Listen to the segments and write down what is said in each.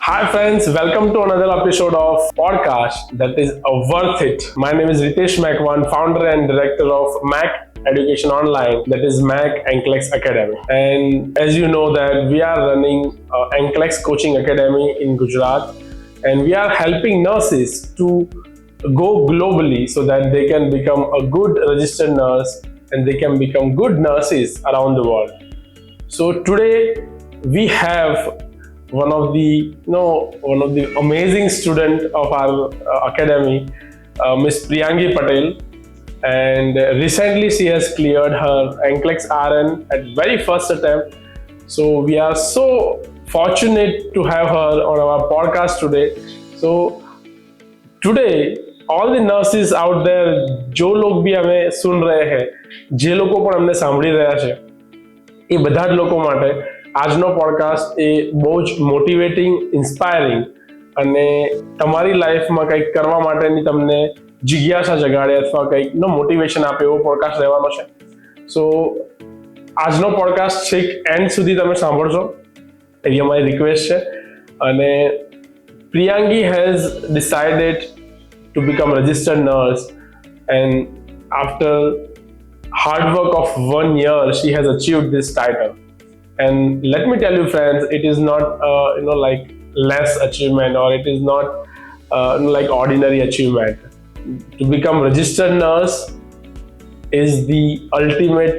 Hi friends, welcome to another episode of podcast that is Worth It. My name is Ritesh Makwan, founder and director of Mac Education Online, that is Mac NCLEX Academy. And as you know that we are running NCLEX Coaching Academy in Gujarat, and we are helping nurses to go globally so that they can become a good registered nurse and they can become good nurses around the world. So today we have one of the amazing student of our academy, Miss Priyangi Patel, and recently she has cleared her NCLEX RN at very first attempt. So we are so fortunate to have her on our podcast today. So today all the nurses out there, जो लोग भी हमें सुन रहे हैं, જે લોકો પણ અમને સાંભળી રહ્યા છે, એ બધા જ લોકો માટે આજનો પોડકાસ્ટ એ બહુ જ મોટિવેટિંગ, ઇન્સ્પાયરિંગ અને તમારી લાઈફમાં કંઈક કરવા માટેની તમને જિજ્ઞાસા જગાડે અથવા કંઈકનો મોટિવેશન આપે એવો પોડકાસ્ટ રહેવાનો છે. સો આજનો પોડકાસ્ટ છેક એન્ડ સુધી તમે સાંભળજો એવી અમારી રિક્વેસ્ટ છે. અને Priyangi has decided to become a registered nurse, and after hard work of 1 year she has achieved this title. And let me tell you friends, it is not like less achievement, or it is not like ordinary achievement. To become registered nurse is the ultimate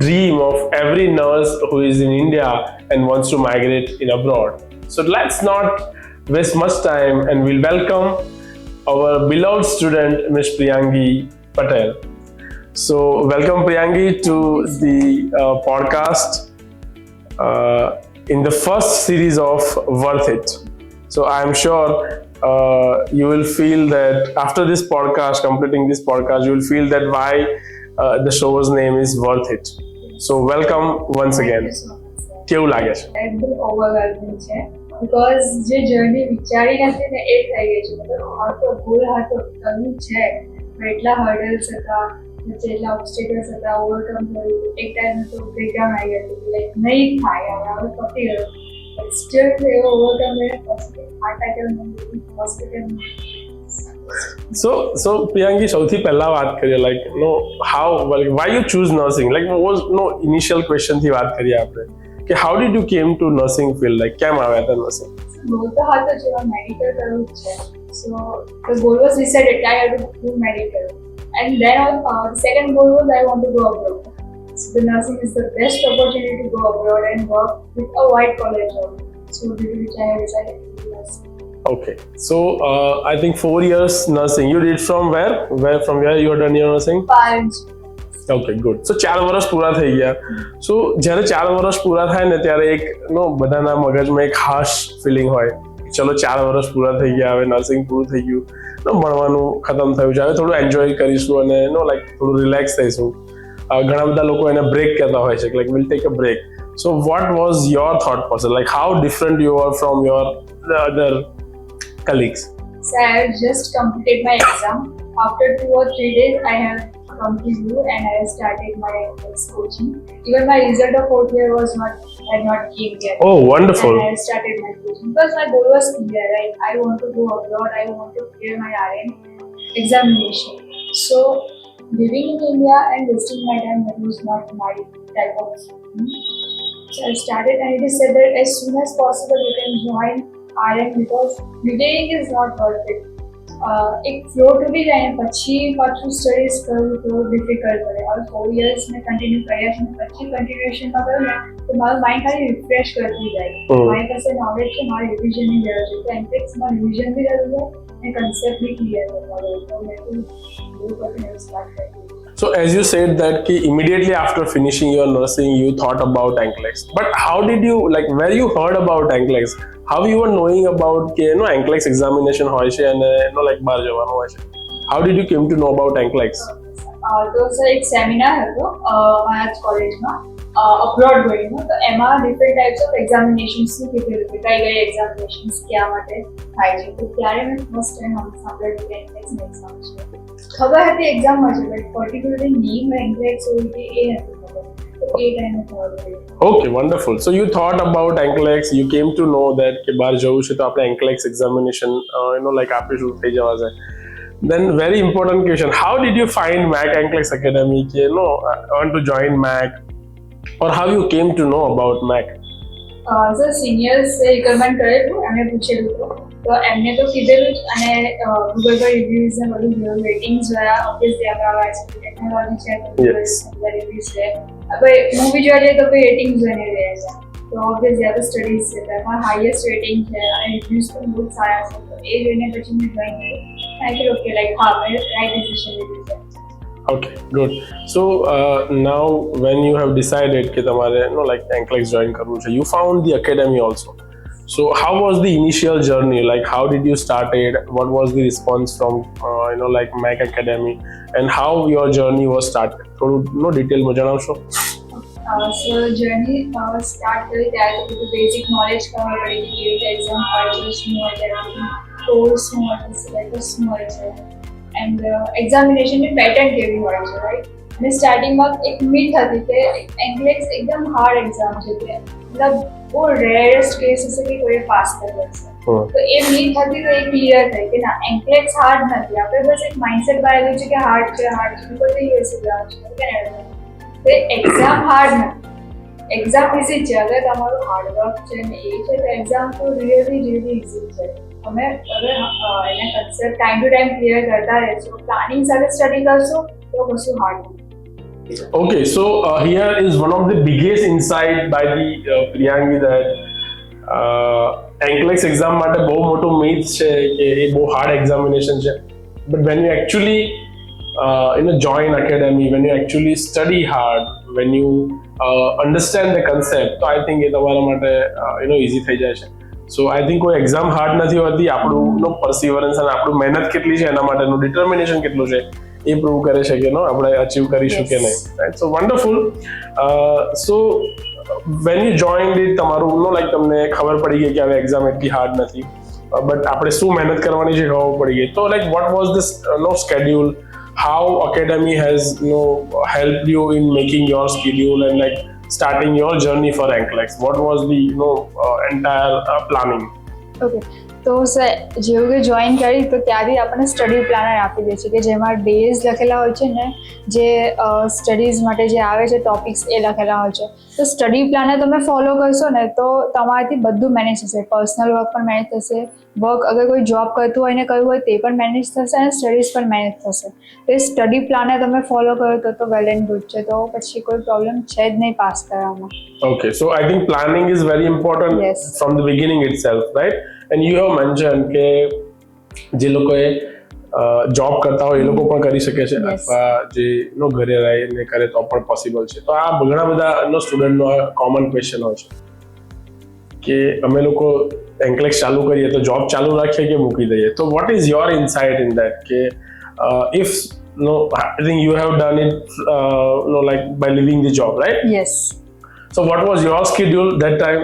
dream of every nurse who is in India and wants to migrate in abroad. So let's not waste much time, and we'll welcome our beloved student Ms. Priyangi Patel. So welcome Priyangi to the podcast in the first series of Worth It. So I'm sure you will feel that after this podcast, completing this podcast, you will feel that why the show's name is Worth It. So welcome once again. કેવું લાગે છે? એકદમ ઓવરવેલ્મિંગ છે because જે journey વિચારી નથી ને એ થઈ ગઈ છે. મતલબ આ તો ગોલ હાથો કરવું છે, પણ એટલા હર્ડલ્સ હતા, જેટલા ઓબ્સ્ટેકલ્સ હતા, ઓવરકમ કર્યું. એક ટાઈમ તો બ્રેકડાઉન આવી ગયું હતું, લાઈક નહીં થાય હવે પતી ગયું, બટ સ્ટીલ એવો ઓવરકમ કરીને પછી હાર્ટ એટેક હોસ્પિટલમાં. So Priyangi, સૌથી પહેલા વાત કરીએ like how why you choose nursing, like was initial question થી વાત કરીએ આપણે કે how did you came to nursing field, like કેમ આવ્યા હતા nursing? ગોલ તો હતો જ મેડિકલ કરવું જ છે. સો the goal was decided I had to do medical, and then the second goal was I want to go abroad. So the nursing is the best opportunity to go abroad and work with a white collar job. So due to which I have decided to do nursing. Okay, so I think 4 years nursing. You did from where? From where you had done your nursing? Parents. Okay, good. So 4 વર્ષ પૂરા થઈ ગયા. So જ્યારે 4 વર્ષ પૂરા થાય ને ત્યારે એક બધાના મગજમાં એક હાશ ફિલિંગ હોય, ચલો 4 વર્ષ પૂરા થઈ ગયા, હવે નર્સિંગ પૂરું થઈ ગયું, ભણવાનું ખતમ થયું છે, હવે થોડું એન્જોય કરીશું અને લાઈક થોડું રિલેક્સ થઈશું. ઘણા બધા લોકો એને બ્રેક કહેતા હોય છે, like will take a break. So what was your thought process? Like how different you are from your other colleagues? So I have just completed my exam. After 2 or 3 days, I have come to you and I have started my coaching. Even my result of 4th year had not came yet. Oh, wonderful. And I have started my coaching because my goal was clear, right? I want to go abroad. I want to clear my RN examination. So living in India and wasting my time, that was not my type of thing. So I started, and it is said that as soon as possible you can join RN because delaying is not worth it. એક flow તૂટી જાય ને પછી પાછું studies કરવું તો difficult પડે. હવે 4 years મેં કન્ટિન્યુ કર્યા છે ને પછી કન્ટિન્યુએશનમાં કર્યું ને તો મારું માઇન્ડ ખાલી રિફ્રેશ કરતી જાય. મારી પાસે નોલેજ છે, મારે રિવિઝનની જરૂર છે, તો એન્ટ્રિક્સમાં રિવિઝન બી જરૂર છે અને કન્સેપ્ટ બી ક્લિયર કરતા હોય. તો મેં તો એવું કરીને સ્ટાર્ટ કર્યું. So as you said that immediately after finishing your nursing you thought about NCLEX, but how did you, like where you heard about NCLEX, how you were knowing about કે NCLEX examination હોય છે અને like બહાર જવાનું હોય છે? How did you came to know about NCLEX? તો sir એક સેમિનાર હતો મારા જ કોલેજમાં અબ્રોડ ગોઈંગનો, તો એમાં ડિફરન્ટ ટાઈપ્સ ઓફ એક્ઝામિનેશન્સનું કીધેલું કે કઈ એક્ઝામિનેશન્સ ક્યાં માટે થાય છે. તો ત્યારે મેં ફર્સ્ટ ટાઈમ સાંભળ્યું કે NCLEXની એક્ઝામ છે. ખબર હતી એક્ઝામમાં છે, બટ પર્ટિક્યુલરલી નેમ NCLEX હોય છે એ નથી ખબર. એ ટાઈમે ખબર પડી. Okay, wonderful. So you thought about NCLEX, you came to know that કે બહાર જવું છે તો આપણે NCLEX examination like આપીશું થઈ જવાશે. Then very important question, how did you find MAC NCLEX Academy? કે I want to join MAC, or how you came to know about MAC? Sir સિનિયર્સે રિકમેન્ડ કરેલું, એમને પૂછેલું હતું તો એમને તો કીધેલું જ, અને ગૂગલ પર રિવ્યુઝ ને બધું જોયું, રેટિંગ્સ જોયા, ઓબ્વિયસલી આપણા ટેકનોલોજી છે તો રિવ્યુઝ છે, હવે મૂવી જોવા જઈએ તો કોઈ રેટિંગ જોઈને રહે છે, તો ઓબ્વિયસલી આ તો સ્ટડીઝ છે તો એમાં હાઈએસ્ટ રેટિંગ છે અને રિવ્યુઝ પણ બહુ સારા છે, તો એ જોઈને પછી મેં જોઈન કર્યું. આઈ ફીલ ઓકે, લાઈક હા મેં રાઈટ ડિસિઝન લીધું છે. Okay, good. So now when you have decided કે તમારે like NCLEX join કરવું છે, you found the academy also. So how was the initial journey? Like how did you started? What was the response from like MAC Academy, and how your journey was started? થોડું detail માં જણાવશો? સો journey start કરી ત્યારે તો બધું basic knowledge ખબર પડી કે કેવી રીતે એક્ઝામ હોય છે, શું હોય છે, કોર્સ શું હોય છે, સિલેબસ શું હોય છે, એન્ડ એક્ઝામિનેશનની પેટર્ન કેવી હોય છે, રાઈટ. અને સ્ટાર્ટિંગમાં એક મીથ હતી કે NCLEX એકદમ હાર્ડ એક્ઝામ છે, કે મતલબ બહુ રેરેસ્ટ કેસ હશે કે કોઈ પાસ કરી શકશે, તો એ મીથ હતી તો એ ક્લિયર થઈ કે ના NCLEX હાર્ડ નથી. આપણે બસ એક માઇન્ડસેટ બનાવ્યું છે કે હાર્ડ છે બીકોઝ એ યુએસ એક્ઝામ છે, તો એક્ઝામ હાર્ડ નથી, એક્ઝામ ઇઝી છે. અગર તમારું હાર્ડવર્ક છે ને એ છે તો એક્ઝામ તો રિયલી ઇઝી છે. તમે અગર એને concept time to time clear કરતા રહેશો, પ્લાનિંગ સાથે સ્ટડી કરશો તો કશું હાર્ડ નથી. Okay, so here is one of the biggest insight by the Priyangi that NCLEX exam માટે બહુ મોટું myth છે કે એ બહુ hard examination છે, but when you actually join academy, when you actually study hard, when you understand the concept, તો I think એ તમારા માટે easy થઈ જાય છે. So I think કોઈ એક્ઝામ હાર્ડ નથી હોતી, આપણું પરસિવરન્સ અને આપણું મહેનત કેટલી છે એના માટેનું ડિટર્મિનેશન કેટલું છે એ પ્રૂવ કરે છે કે આપણે અચીવ કરીશું કે નહીં, right. So wonderful. So when you joined it, તમારું લાઈક તમને ખબર પડી ગઈ કે હવે એક્ઝામ એટલી હાર્ડ નથી, બટ આપણે શું મહેનત કરવાની છે ખબર પડી ગઈ, તો like what was this schedule, how academy has helped you in making your schedule and like starting your journey for NCLEX? What was the entire planning? Okay, તો સર જેવું કે જોઈન કરી તો ત્યારથી આપણને સ્ટડી પ્લાનર આપી દે છે કે જેમાં ડેઝ લખેલા હોય છે ને, જે સ્ટડીઝ માટે જે આવે છે ટોપિક્સ એ લખેલા હોય છે. તો સ્ટડી પ્લાનર તમે ફોલો કરશો ને તો તમારાથી બધું મેનેજ થશે, પર્સનલ વર્ક પણ મેનેજ થશે, વર્ક અગર કોઈ જોબ કરતું હોય ને કરવું હોય તે પણ મેનેજ થશે અને સ્ટડીઝ પણ મેનેજ થશે. તો એ સ્ટડી પ્લાનર તમે ફોલો કરો તો વેલ એન્ડ ગુડ છે, તો પછી કોઈ પ્રોબ્લેમ છે જ નહીં પાસ કરવામાં. Okay, so I think planning is very important. Yes. From the beginning itself, right? And you have mentioned કે જે લોકોએ જોબ કરતા હોય એ લોકો પણ કરી શકે છે, અથવા જે ઘરે રહીને કરે તો પણ પોસિબલ છે. તો આ ઘણા બધા સ્ટુડન્ટનો કોમન ક્વેશ્ચન હોય છે કે અમે લોકો NCLEX ચાલુ કરીએ તો જોબ ચાલુ રાખીએ કે મૂકી દઈએ. તો what is your insight in that કે if I think you have done it like by leaving the job, right? Yes. So what was your schedule that time?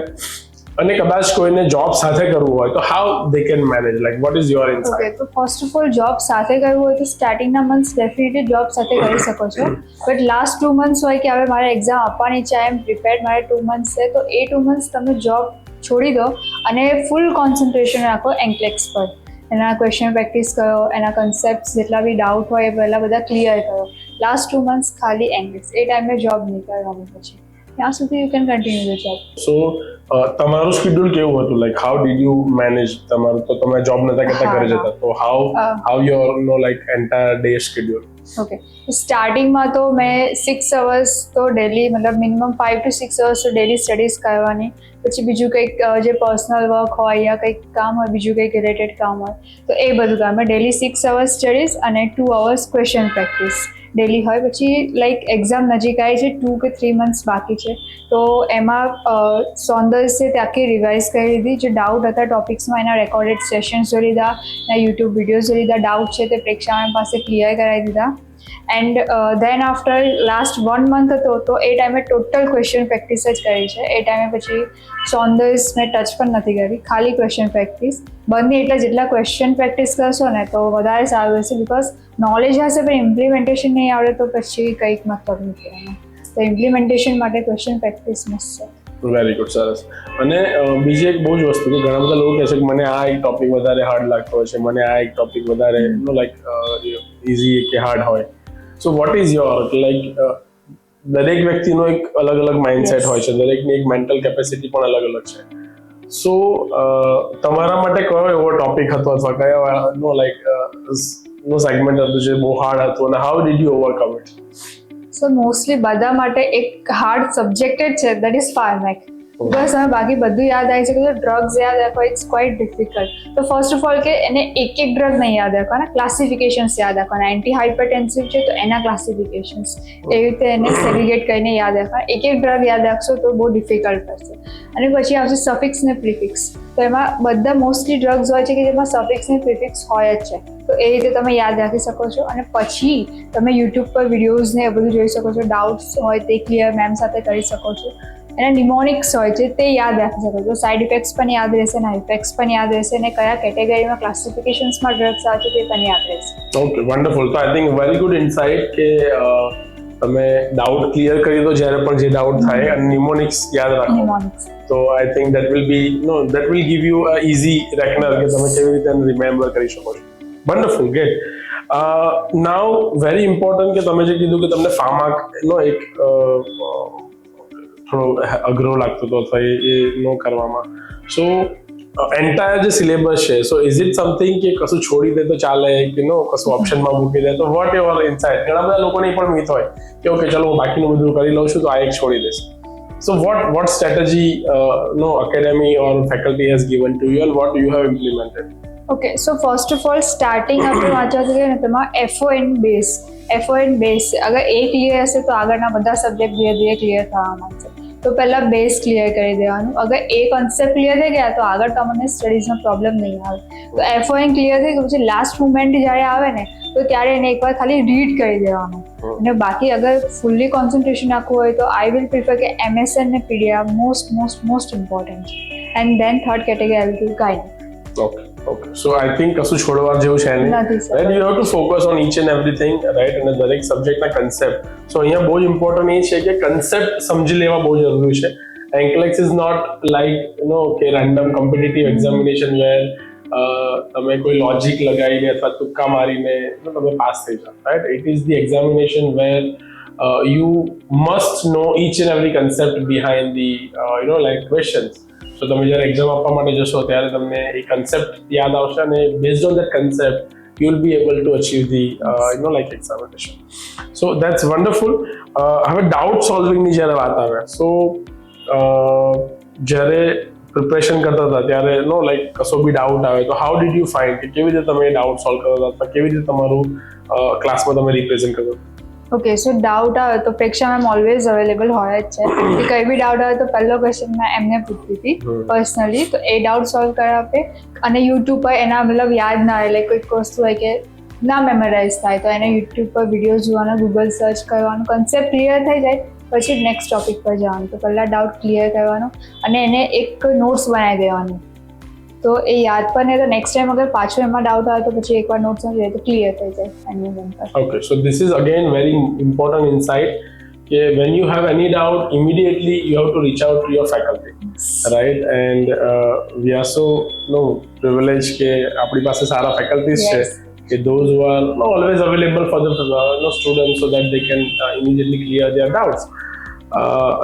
અને કદાચ કોઈને જોબ સાથે કરવું હોય તો how they can manage, like what is your insight? Okay, તો first of all job સાથે કરવું હોય તો સ્ટાર્ટિંગના મંથ્સ ડેફિનેટલી જોબ સાથે કરી શકો છો, બટ લાસ્ટ 2 મંથ્સ હોય કે હવે મારે એક્ઝામ આપવાની છે, આઈ એમ પ્રિપેર્ડ, મારે 2 મંથ્સ છે, તો એ 2 મંથ્સ તમે જોબ છોડી દો અને ફૂલ કોન્સન્ટ્રેશન રાખો NCLEX પર. એના ક્વેશ્ચન પ્રેક્ટિસ કરો, એના કન્સેપ્ટ જેટલા બી ડાઉટ હોય એ પહેલાં બધા ક્લિયર કરો. લાસ્ટ 2 મંથ્સ ખાલી NCLEX, એ ટાઈમે જોબ નહીં કરવાની, પછી ત્યાં સુધી you can continue the job. So તમારું શેડ્યુલ કેવું હતું, like how did you manage તમારું? તો તમે જોબ નતા કરતા ઘરે જતા, તો how your like entire day schedule? Okay, સ્ટાર્ટિંગમાં તો મેં 6 અવર્સ તો ડેલી, મતલબ મિનિમમ 5 to 6 અવર્સ તો ડેલી સ્ટડીઝ કરવાની, પછી બીજું કંઈક જે પર્સનલ વર્ક હોય યા કંઈક કામ હોય, બીજું કંઈક રિલેટેડ કામ હોય તો એ બધું કામ. ડેલી 6 અવર્સ સ્ટડીઝ અને 2 અવર્સ ક્વેશ્ચન પ્રેક્ટિસ ડેલી હોય. પછી લાઈક એક્ઝામ નજીક આવી છે, 2 કે 3 મંથ્સ બાકી છે, તો એમાં સૌંદર્ય તે આખી રિવાઇઝ કરી લીધી, જે ડાઉટ હતા ટોપિક્સમાં એના રેકોર્ડેડ સેશન્સ જોઈ લીધા, એના યુટ્યુબ વિડીયોઝ જોઈ લીધા, ડાઉટ છે તે પ્રેક્ષા મેમ પાસે ક્લિયર કરાવી દીધા. And then after last 1 month હતો તો એ ટાઈમે ટોટલ ક્વેશ્ચન પ્રેક્ટિસ જ કરી છે. એ ટાઈમે પછી સૌંદર્ય મેં ટચ પણ નથી કરી, ખાલી ક્વેશ્ચન પ્રેક્ટિસ. બંને એટલા જેટલા ક્વેશ્ચન પ્રેક્ટિસ કરશો ને તો વધારે સારું રહેશે, બિકોઝ નોલેજ હશે પણ ઇમ્પ્લિમેન્ટેશન નહીં આવડે તો પછી કંઈક મતલબ નથી. તો તો ઇમ્પ્લિમેન્ટેશન માટે ક્વેશ્ચન પ્રેક્ટિસ મસ્ત છે. વેરી ગુડ, સરસ. અને બીજી એક બહુ જ વસ્તુ કે ઘણા બધા લોકો કહે છે કે મને આ એક ટોપિક વધારે હાર્ડ લાગતો હોય છે, મને આ એક ટોપિક વધારે લાઈક ઇઝી કે હાર્ડ હોય. So what is your like દરેક વ્યક્તિનો એક અલગ અલગ માઇન્ડસેટ હોય છે, દરેકની એક મેન્ટલ કેપેસિટી પણ અલગ અલગ છે. સો તમારા માટે કયો એવો ટોપિક હતો અથવા કયો નો લાઈક નો સેગમેન્ટ હતું જે બહુ હાર્ડ હતું અને how did you overcome it? So mostly બધા માટે એક હાર્ડ સબ્જેક્ટ જ છે, દેટ ઇઝ ફાર્મેક. બિકોઝ તમે બાકી બધું યાદ આવી છે કે ડ્રગ્સ યાદ રાખવા ઇટ્સ ક્વાઇટ ડિફિકલ્ટ. તો ફર્સ્ટ ઓફ ઓલ કે એને એક એક ડ્રગ નહીં યાદ રાખવાના, ક્લાસિફિકેશન્સ યાદ રાખવાના. એન્ટી હાઇપરટેન્સિવ છે તો એના ક્લાસિફિકેશન્સ એવી રીતે એને સેગ્રિગેટ કરીને યાદ રાખવાના. એક એક ડ્રગ યાદ રાખશો તો બહુ ડિફિકલ્ટ પડશે. અને પછી આવશે સફિક્સ ને પ્રિફિક્સ. તો એમાં બધા મોસ્ટલી ડ્રગ્સ હોય છે કે જેમાં સફિક્સ ને પ્રિફિક્સ હોય જ છે, તો એ રીતે તમે યાદ રાખી શકો છો. અને પછી તમે યુટ્યુબ પર વિડીયોઝ ને એ બધું જોઈ શકો છો. ડાઉટ્સ હોય તે ક્લિયર મેમ સાથે કરી શકો છો. એના નિમોનિક્સ હોય છે તે યાદ રાખી શકો છો. સાઇડ ઇફેક્ટ્સ પણ યાદ રહેશે અને ઇફેક્ટ્સ પણ યાદ રહેશે અને કયા કેટેગરીમાં ક્લાસિફિકેશન્સમાં ડ્રગ્સ આવે છે તે પણ યાદ રહેશે. Okay, wonderful. તો I think very good insight કે તમે ડાઉટ ક્લિયર કરી દો જ્યારે પણ જે ડાઉટ થાય અને નિમોનિક્સ યાદ રાખો. નિમોનિક્સ તો I think that will give you a easy reckoner કે તમે કેવી રીતે રિમેમ્બર કરી શકો છો. Wonderful, great. Now very important કે તમે જે કીધું કે તમને ફાર્માનો એક થોડો અઘરો લાગતો હતો અથવા એ નો કરવામાં. સો એન્ટાયર જે સિલેબસ છે, સો ઇઝ ઇટ સમથિંગ કે કશું છોડી દે તો ચાલે કે નો કશું ઓપ્શનમાં મૂકી દે તો વોટ એવર ઇનસાઇડ? ઘણા બધા લોકોને પણ મિથ હોય કે ઓકે ચલો હું બાકીનું બધું કરી લઉં છું તો આ એક છોડી દઈશ. સો વોટ સ્ટ્રેટેજી નો academy or faculty has given to you and what you have implemented? Okay, so first of all starting આપણે વાંચવા જઈએ ને તેમાં FON બેઝ અગર એ ક્લિયર હશે તો આગળના બધા સબ્જેક્ટ ધીરે ધીરે ક્લિયર થવા માંડશે. તો પહેલાં બેઝ ક્લિયર કરી દેવાનું. અગર એ કોન્સેપ્ટ ક્લિયર થઈ ગયા તો આગળ તમને સ્ટડીઝનો પ્રોબ્લેમ નહીં આવે. તો FON ક્લિયર થઈ ગયું પછી લાસ્ટ મુમેન્ટ જ્યારે આવે ને તો ત્યારે એને એકવાર ખાલી રીડ કરી દેવાનું. અને બાકી અગર ફૂલ્લી કોન્સન્ટ્રેશન રાખવું હોય તો આઈ વિલ પ્રિફર કે MSN ને PDF મોસ્ટ ઇમ્પોર્ટન્ટ છે. And then third category I will do guide. Okay. So I think કશું છોડવા જેવું છે નહીં. Right, you have to focus on each and everything, right? અને દરેક સબ્જેક્ટના કન્સેપ્ટ. સો અહીંયા બહુ જ ઇમ્પોર્ટન્ટ એ છે કે કન્સેપ્ટ સમજી લેવા બહુ જરૂરી છે. NCLEX is not like કે રેન્ડમ કોમ્પિટિટિવ એક્ઝામિનેશન વેર તમે કોઈ લોજિક લગાવીને અથવા તુક્કા મારીને તમે પાસ થઈ જાઓ. Right, it is the examination where you must know each and every concept behind the like questions. So તમે જ્યારે એક્ઝામ આપવા માટે જશો ત્યારે તમને એ કન્સેપ્ટ યાદ આવશે અને based on that concept you will be able to achieve the like examination. So that's wonderful. હવે ડાઉટ સોલ્વિંગ ની જ્યારે વાત આવે, સો જ્યારે પ્રિપરેશન કરતા હતા ત્યારે લાઈક કશો બી ડાઉટ આવે તો હાઉ ડીડ યુ ફાઇન્ડ કે કેવી રીતે તમે ડાઉટ સોલ્વ કરતા હતા અથવા કેવી રીતે તમારું ક્લાસમાં તમે રિપ્રેઝન્ટ કરતા હતા? ઓકે, સો ડાઉટ આવે તો પ્રેક્ષા મેમ ઓલવેઝ અવેલેબલ હોય જ છે. કે કંઈ બી ડાઉટ આવે તો પહેલો ક્વેશ્ચન મેં એમને પૂછતી હતી પર્સનલી, તો એ ડાઉટ સોલ્વ કરી આપે. અને યુટ્યુબ પર એના મતલબ યાદ ના આવે, લાઈક કોઈક વસ્તુ હોય કે ના મેમરાઇઝ થાય તો એને યુટ્યુબ પર વિડીયો જોવાનો, ગૂગલ સર્ચ કરવાનું, કન્સેપ્ટ ક્લિયર થઈ જાય પછી નેક્સ્ટ ટોપિક પર જવાનું. તો પહેલાં ડાઉટ ક્લિયર કરવાનો અને એને એક નોટ્સ બનાવી દેવાનું. તો એ યાદ પણ નહીં તો નેક્સ્ટ ટાઈમ અગર પાછો એમાં ડાઉટ આવે તો પછી એકવાર નોટ્સ સમજી જાય તો ક્લિયર થઈ જાય any number. Okay, so this is again very important insight કે when you have any doubt immediately you have to reach out to your faculty, right? And we are so privileged કે આપણી પાસે સારા faculties છે કે those who are always available for the students so that they can immediately clear their doubts.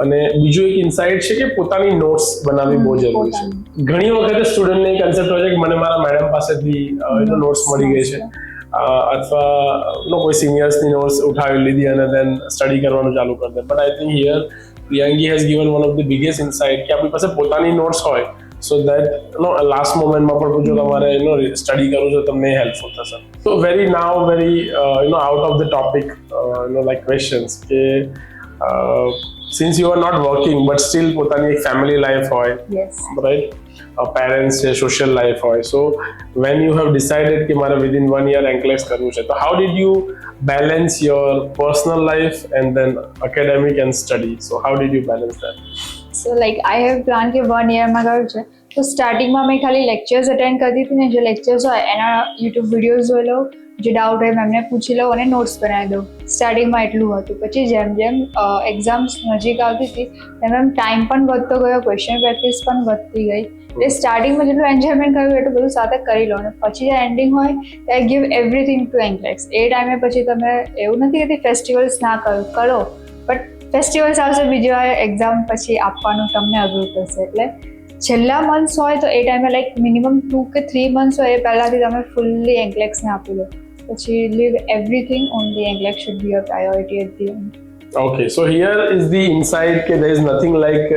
અને બીજું એક insight છે કે પોતાની નોટ્સ બનાવવી બહુ જરૂરી છે. ઘણી વખતે સ્ટુડન્ટને એક કન્સેપ્ટ હોય છે કે મને મારા મેડમ પાસેથી નોટ્સ મળી ગઈ છે અથવા કોઈ સિનિયર્સની નોટ્સ ઉઠાવી લીધી અને દેન સ્ટડી કરવાનું ચાલુ કરી દે. But I think here Priyangi has given one of the biggest insight કે આપણી પાસે પોતાની નોટ્સ હોય સો દેટ લાસ્ટ મોમેન્ટમાં પણ જો તમારે સ્ટડી કરવું છે તમને હેલ્પફુલ થશે. સો very out of the topic like questions કે since you are not working but still potani ek family life hoy, yes, right, parents છે, social life hoy, so when you have decided ki mara within 1 year NCLEX karvu છે, so how did you balance your personal life and then academic and study? So how did you balance that? So like I have planned કે 1 year માં કરવું છે તો સ્ટાર્ટિંગમાં મેં ખાલી lectures attend કરતી હતી ને, જે લેક્ચર્સ હોય એના યુટ્યુબ વિડીયોઝ જોઈ લઉં, જે ડાઉટ હોય મેમને પૂછી લઉં અને નોટ્સ બનાવી દઉં. સ્ટાર્ટિંગમાં એટલું હતું. પછી જેમ જેમ એક્ઝામ્સ નજીક આવતી હતી તેમ એમ ટાઈમ પણ વધતો ગયો, ક્વેશ્ચન પ્રેક્ટિસ પણ વધતી ગઈ. એટલે સ્ટાર્ટિંગમાં જેટલું એન્જોયમેન્ટ કર્યું એટલું બધું સાથે કરી લો, અને પછી જે એન્ડિંગ હોય I give everything to NCLEX. એ ટાઈમે પછી તમે એવું નથી કે ફેસ્ટિવલ્સ ના કરો, બટ ફેસ્ટિવલ્સ આવશે બીજી વાર એક્ઝામ પછી આપવાનું તમને અઘરું થશે. એટલે છેલ્લા મંથ્સ હોય તો એ ટાઈમે લાઈક મિનિમમ 2 કે 3 મંથ્સ હોય એ પહેલાંથી તમે ફૂલ્લી NCLEXને આપી દો. પછી leave everything only NCLEX should be your priority at the end. Okay, so here is the insight that there is nothing like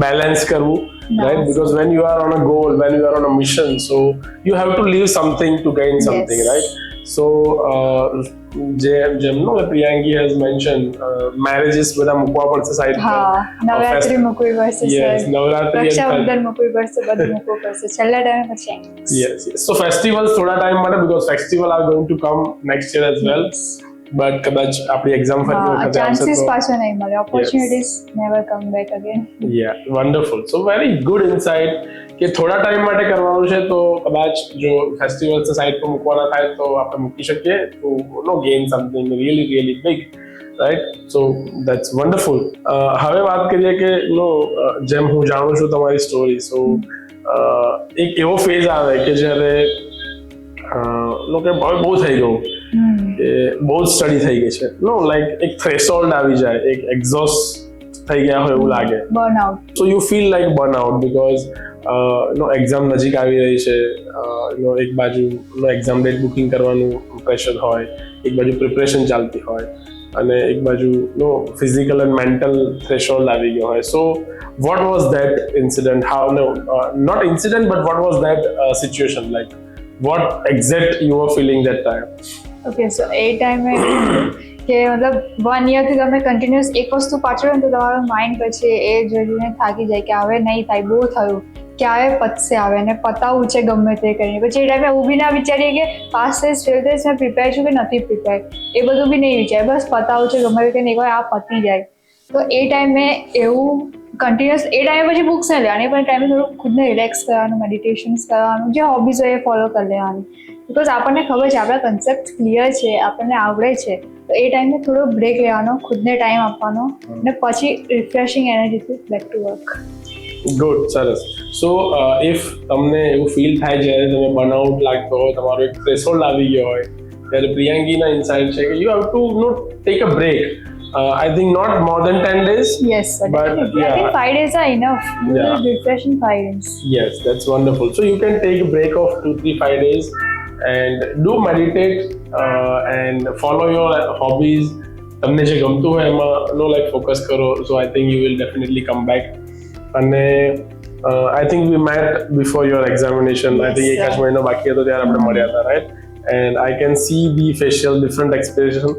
balance કરવું, No. right? Because when you are on a goal, when you are on a mission, so you have to leave something to gain something, Yes. right? So જેમ નો પ્રિયાંકી has mentioned, marriages બધા મૂકવા પડશે side પર. હા, નવરાત્રી મૂકવી પડશે, Yes, Navratri and Rakshabandhan મૂકવી પડશે, બધું મૂકવું પડશે છેલ્લા ટાઈમે પછી NCLEX. yes. So festivals થોડા ટાઈમ માટે, because festival are going to come next year as well. But કદાચ આપણી એક્ઝામ ફરી વખતે આવશે ચાન્સીસ તો પાછો નહીં મળે, opportunities never come back again. Yeah, wonderful. So very good insight કે થોડા ટાઈમ માટે કરવાનું છે તો કદાચ જો ફેસ્ટિવલ્સ સાઈડ પર મૂકવાના થાય તો આપણે મૂકી શકીએ તો no gain something really big, right? So that's wonderful. હવે વાત કરીએ કે જેમ હું જાણું છું તમારી સ્ટોરી, સો એક એવો ફેઝ આવે કે જ્યારે કે બહુ થઈ ગયું, કે બહુ જ સ્ટડી થઈ ગઈ છે, લાઈક એક થ્રેશોલ્ડ આવી જાય, એક એક્ઝોસ્ટ થઈ ગયા હોય એવું લાગે. Burnout. So you feel like burnout because exam નજીક આવી રહી છે, એક બાજુ એક્ઝામ ડેટ બુકિંગ કરવાનું પ્રેશર હોય, એક બાજુ પ્રિપરેશન ચાલતી હોય, અને એક બાજુ ફિઝિકલ એન્ડ મેન્ટલ થ્રેશોલ્ડ આવી ગયો હોય. સો what was that incident? Not incident, but what was that situation like? What exact you were feeling that time? Okay, so એ ટાઈમે કે મતલબ 1 યરથી તમે કન્ટિન્યુઅસ એક વસ્તુ પાછળ ને તો તમારું માઇન્ડ પછી એ જોઈને થાકી જાય કે હવે નહીં થાય, બહુ થયું, ક્યારે પતશે, આવે ને પતાવવું છે ગમે તે કરીને. પછી એ ટાઈમે ઊભી ના વિચારીએ કે પાસ થઈશ ફેલ થઈશ, મેં પ્રિપેર છું કે નથી પ્રિપેર, એ બધું બી નહીં વિચારે, બસ પતાવવું છે ગમે તે કરીને, એકવાર આ પતી જાય. તો એ ટાઈમે એવું કન્ટિન્યુઅસ એ ટાઈમે પછી બુક્સ નહીં લેવાની, પણ ટાઈમે થોડું ખુદને રિલેક્સ કરવાનું, મેડિટેશન્સ કરવાનું, જે હોબીઝ હોય એ ફોલો કરી લેવાની. બિકોઝ આપણને ખબર છે આપણા કન્સેપ્ટ ક્લિયર છે, આપણને આવડે છે, તો એ ટાઈમે થોડો બ્રેક લેવાનો, ખુદને ટાઈમ આપવાનો, અને પછી રિફ્રેશિંગ એનર્જીથી બેક ટુ વર્ક. ગુડ, સરસ. સો ઇફ તમને એવું ફીલ થાય જ્યારે તમે બર્નઆઉટ લાગતો હોય, તમારો એક થ્રેશોલ્ડ આવી ગયો હોય, ત્યારે પ્રિયાંકીના ઇન્સાઇટ છે કે you have to take a break. I think not more than 10 days. Yes, but I think 5 days are enough. You will refresh in 5 days. Yes, that's wonderful. So you can take a break of 2-3-5 days and do meditate and follow your hobbies. તમને જે ગમતું હોય એમાં focus કરો. So I think you will definitely come back. અને I think we met before your examination. Yes, I think એક જ મહિનો બાકી હતો ત્યારે આપણે મળ્યા હતા, right? And I can see the facial different expression,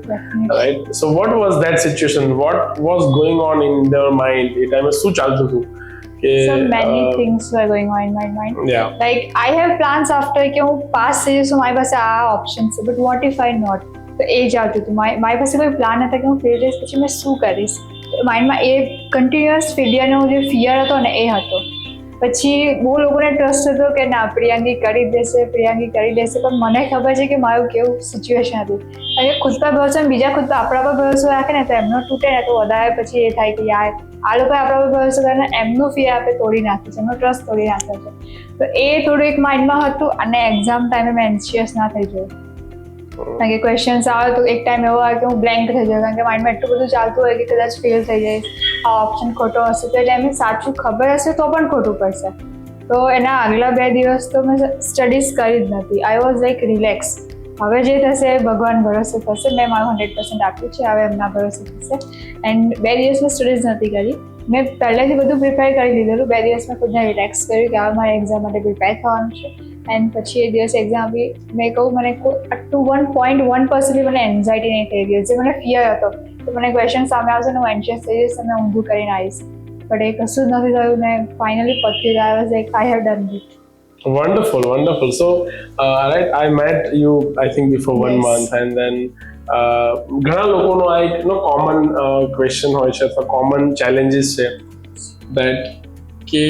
right? So what was that situation? What was going on in their mind? એ ટાઈમે શું ચાલતું હતું? So many things were going on in my mind. Yeah. Like I have plans after કે હું pass થઈ જઈશ, મારી પાસે આ ઓપ્શન છે, but what if I not? તો એ જ આવતું હતું. મારી પાસે કોઈ પ્લાન હતા કે હું ફેલ જઈશ પછી મેં શું કરીશ. માઇન્ડમાં એ કન્ટિન્યુઅસ ફેલિયરનો જે ફિયર હતો ને એ હતો. પછી બહુ લોકોને ટ્રસ્ટ હતો કે ના પ્રિયાંકી કરી દેશે, પણ મને ખબર છે કે મારું કેવું સિચ્યુએશન હતું. અને ખુદ પર ભરોસો બીજા ખુદ પર આપણા પર ભરોસો રાખે ને તો એમનો તૂટે ને તો વધારે પછી એ થાય કે યાર આ લોકોએ આપણા પર ભરોસો કરે ને એમનું ફિયર આપણે તોડી નાખ્યું છે, એમનો ટ્રસ્ટ તોડી નાખ્યો છે. તો એ થોડું એક માઇન્ડમાં હતું. અને એક્ઝામ ટાઈમે મેં એન્શિયસ ના થઈ ગયું, કારણ કે ક્વેશ્ચન્સ આવે તો એક ટાઈમ એવો આવે કે હું બ્લેન્ક થઈ જાઉં, કારણ કે માઇન્ડમાં એટલું બધું ચાલતું હોય કે કદાચ ફેલ થઈ જઈશ, આ ઓપ્શન ખોટો હશે, તો એટલે એમને સાચું ખબર હશે તો પણ ખોટું પડશે. તો એના આગલા 2 દિવસ તો મેં સ્ટડીઝ કરી જ નથી. આઈ વોઝ લાઈક રિલેક્સ, હવે જે થશે ભગવાન ભરોસે થશે, મેં મારું 100% આપ્યું છે, હવે એમના ભરોસે થશે. એન્ડ 2 દિવસ મેં સ્ટડીઝ નથી કરી, મેં પહેલેથી બધું પ્રિપેર કરી લીધેલું. 2 દિવસ મેં ખુદને રિલેક્સ કર્યું કે હવે મારે એક્ઝામ માટે પ્રિપેર થવાનું છે. એન્ડ પછી એ દિવસ એક્ઝામ આપી. મેં કહું મને અપ ટુ 1.1% મને એન્ઝાઇટી નહીં થઈ ગઈ, જે મને ફિયર હતો તો મને ક્વેશ્ચન સામે આવશે ને હું એન્શિયસ થઈ જઈશ અને ઊંધું કરીને આવીશ, પણ એ કશું જ નથી થયું ને ફાઇનલી પત્યું. I was like I have done it. Wonderful. So, right, I met you, I think, before 1 Yes. month, and then ઘણા લોકોનો આ એક કોમન ક્વેશ્ચન હોય છે અથવા કોમન ચેલેન્જીસ છે that કે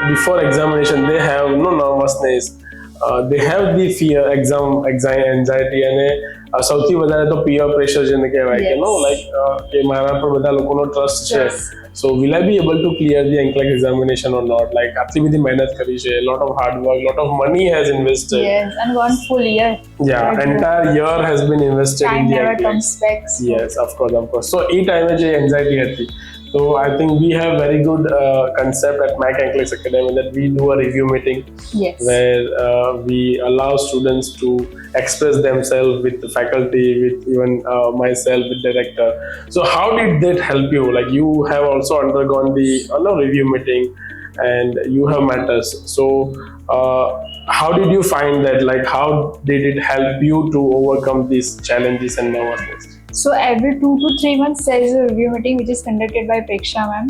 before examination they have no nervousness, they have the fear, exam anxiety, અને સૌથી વધારે તો peer pressure જેને કહેવાય કે કે મારા પર બધા લોકોનો ટ્રસ્ટ છે. So will I be able to clear the NCLEX examination or not? Like આટલી બધી મહેનત કરી છે, lot of hard work, lot of money has invested. Yes, and 1 full year. Yeah, entire year has been invested Time in the never NCLEX. comes back. So. Yes, of course. So એ ટાઈમે જે anxiety હતી. So I think we have very good concept at MAC NCLEX Academy that we do a review meeting. Yes. Where we allow students to express themselves with the faculty, with even myself, with director. So how did that help you? Like you have also undergone the review meeting, and you have met us. So how did you find that? Like how did it help you to overcome these challenges and nervousness? So every 2 to 3 months there is a review meeting which is conducted by Preksha ma'am.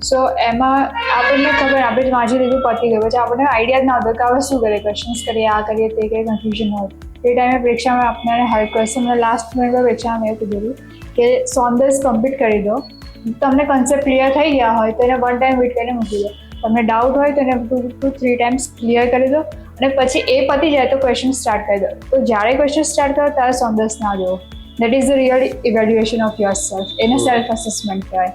So એમાં આપણને ખબર, આપણે વાંચી લીધું, પતી ગયું, પછી આપણને આઈડિયા જ ના હતો કે હવે શું કરીએ, ક્વેશ્ચન્સ કરીએ, આ કરીએ, તે કરીએ, કન્ફ્યુઝન હોય. એ ટાઈમે પ્રેક્ષા મેં આપણને હેલ્પ કરશે. મને લાસ્ટ મિનિટમાં પ્રેક્ષા મેં એવું કીધું કે સોન્દર્સ કમ્પ્લીટ કરી દો, તમને કન્સેપ્ટ ક્લિયર થઈ ગયા હોય તો એને 1 ટાઈમ રીડ કરીને મૂકી દો, તમને ડાઉટ હોય તો એને 2 to 3 ટાઈમ્સ ક્લિયર કરી દો, અને પછી એ પતી જાય તો ક્વેશ્ચન સ્ટાર્ટ કરી દો. તો જ્યારે ક્વેશ્ચન સ્ટાર્ટ કરો ત્યારે સોન્દર્સ ના દો. That is the real evaluation of your self. એને સેલ્ફ અસેસમેન્ટ કહેવાય.